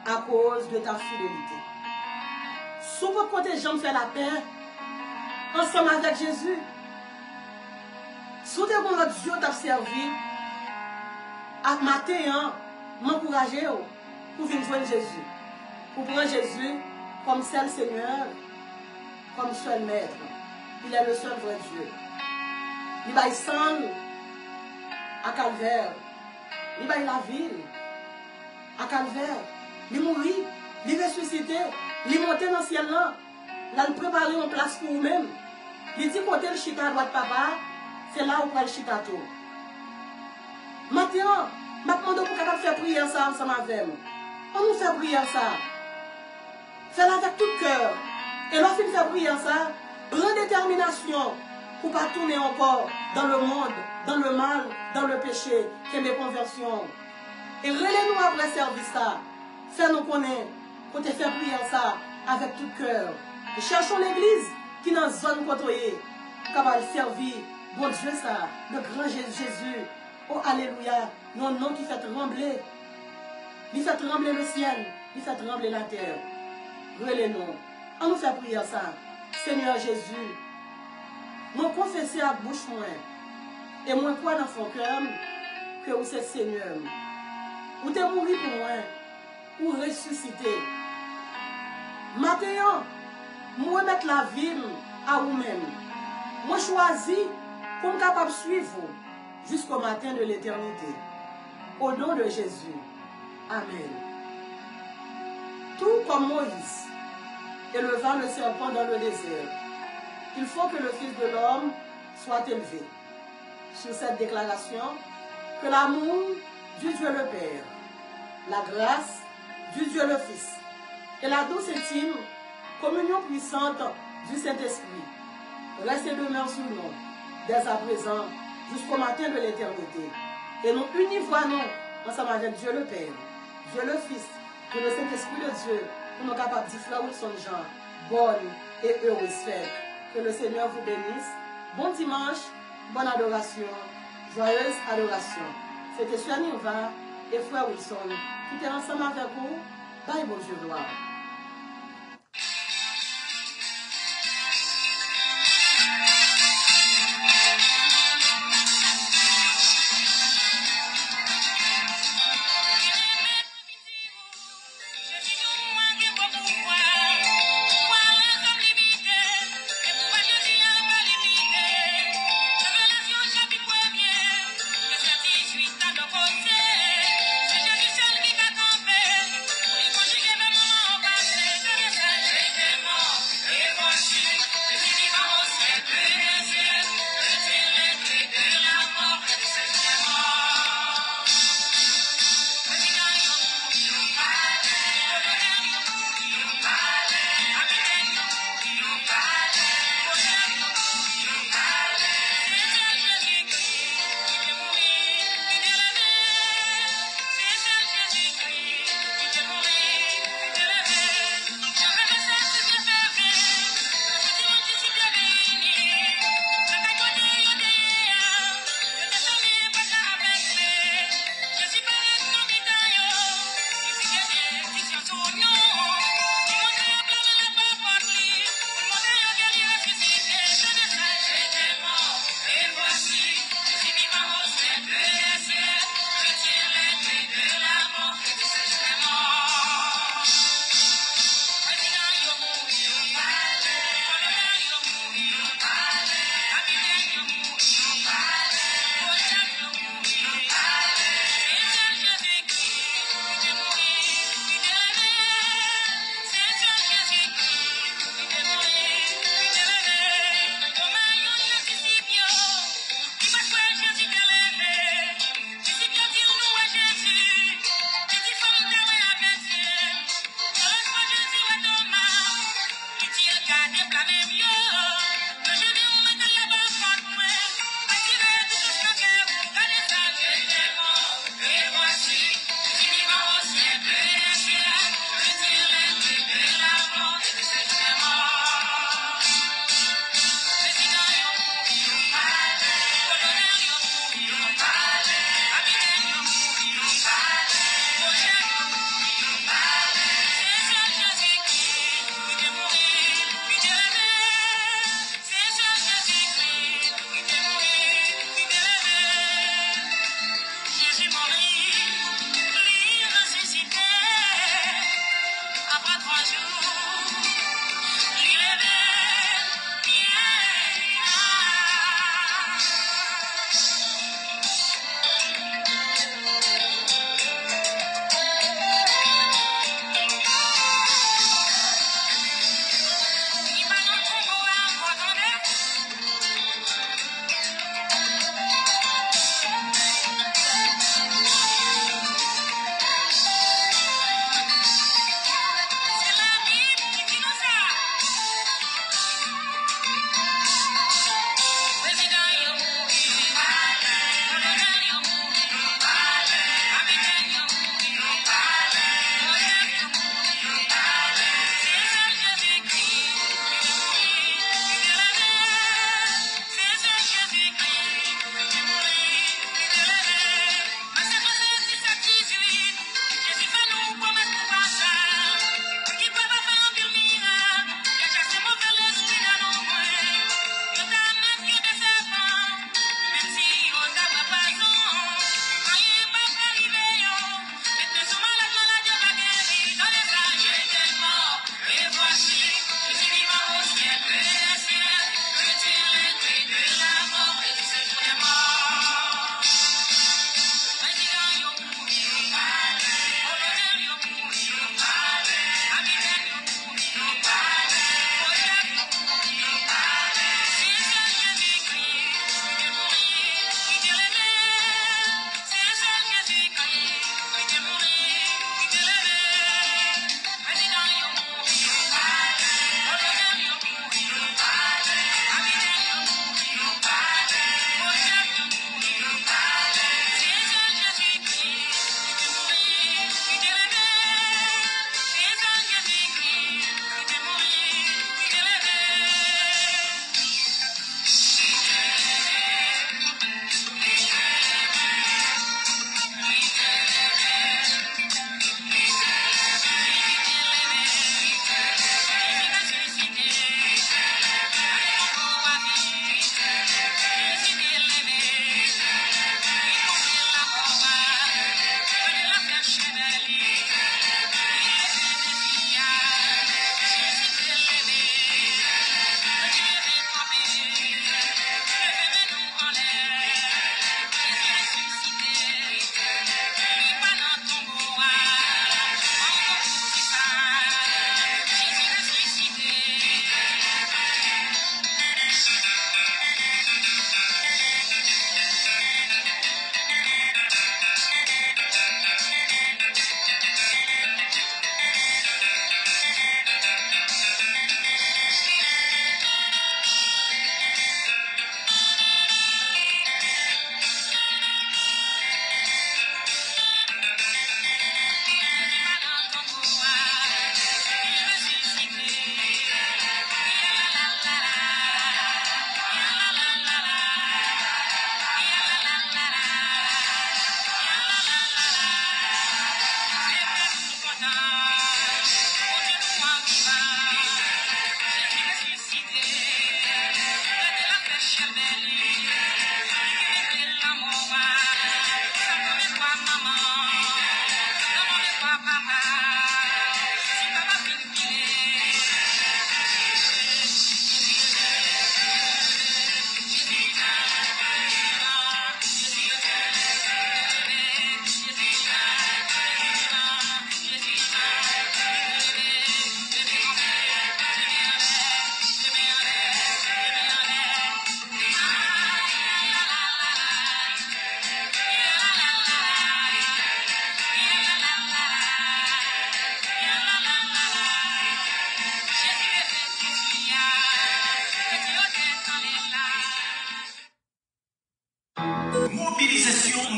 à cause de ta fidélité. Sous votre côté, j'en fais la paix, ensemble avec Jésus. Sous tes bons Dieu t'a servi, à matin, m'encourager pour venir joindre Jésus, pour prendre Jésus comme seul Seigneur, comme seul Maître. Il est le seul vrai Dieu. Il va y sang à Calvaire. Il va y la ville à Calvaire. Il mourit, il ressuscité, il monté dans le ciel là. Là, il prépare une place pour vous-même. Il dit côté le chita à droite papa, c'est là où il va le chita tout. Maintenant, je demande pour capable faire prier ça ensemble avec nous. On nous fait prier ça. Fais-le avec tout cœur. Et lorsqu'il fait prier ça, prends détermination pour ne pas tourner encore dans le monde, dans le mal, dans le péché, que mes conversions. Et relais-nous après service ça. Fais-nous connaître pour te faire prier ça avec tout cœur. Et cherchons l'église qui est dans la zone côtoyée, pour qu'elle servir, bon Dieu ça, le grand Jésus. Oh Alléluia, nos noms qui fait trembler. Il fait trembler le ciel, il fait trembler la terre. Relais-nous. On nous fait prier ça. Seigneur Jésus, moi confesser à bouche moi et moi croire dans son cœur que vous êtes Seigneur. Vous êtes mort pour moi, pour ressusciter. Maintenant, moi remettre la vie à vous-même. Moi choisis pour être capable de suivre jusqu'au matin de l'éternité. Au nom de Jésus. Amen. Tout comme Moïse éleva le serpent dans le désert, il faut que le Fils de l'homme soit élevé. Sur cette déclaration, que l'amour du Dieu le Père, la grâce du Dieu le Fils et la douce intime communion puissante du Saint-Esprit reste et demeure sur nous dès à présent jusqu'au matin de l'éternité. Et nous unissons-nous ensemble avec Dieu le Père, Dieu le Fils, et le Saint-Esprit de Dieu, pour nous capables de faire son Jean, bonne et heureuse fête. Que le Seigneur vous bénisse. Bon dimanche, bonne adoration, joyeuse adoration. C'était Soeur Nirva et Frère Wilson qui étaient ensemble avec vous. Bye, bon Dieu, gloire. Je suis seul qui t'a campé, pour y conjuguer mes moments.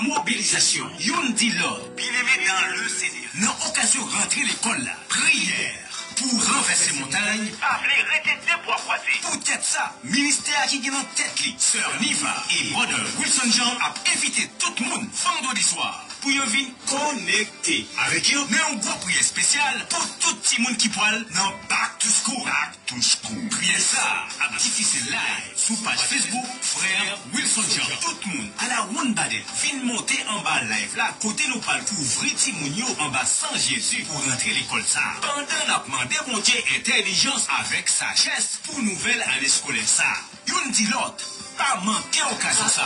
Mobilisation. Yon dit l'autre. Bien aimé dans le Seigneur. Dans occasion rentrer l'école là. Prière. Pour renverser montagne. Appelez retenez pour croiser. Pour tête ça, ministère qui est en tête li. Sœur Niva et Brother Wilson Jean a invité tout le monde vendredi soir. pour y venir connecter avec eux. Mais un gros prière spécial pour tout le monde qui parle dans Back to School. Back to School. Prière ça, à difficile live, sous page Facebook, frère Wilson Jean. Tout le monde à la ronde badel, fin monter en bas live là, côté nous parle pour ouvrir Timounio en bas sans Jésus pour rentrer l'école ça. Pendant la demandé mon Dieu intelligence avec sagesse pour nouvelle année scolaire ça. Yon dit l'autre, pas manquer occasion ça.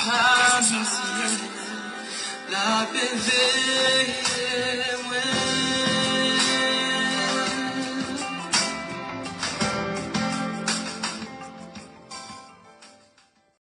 La PV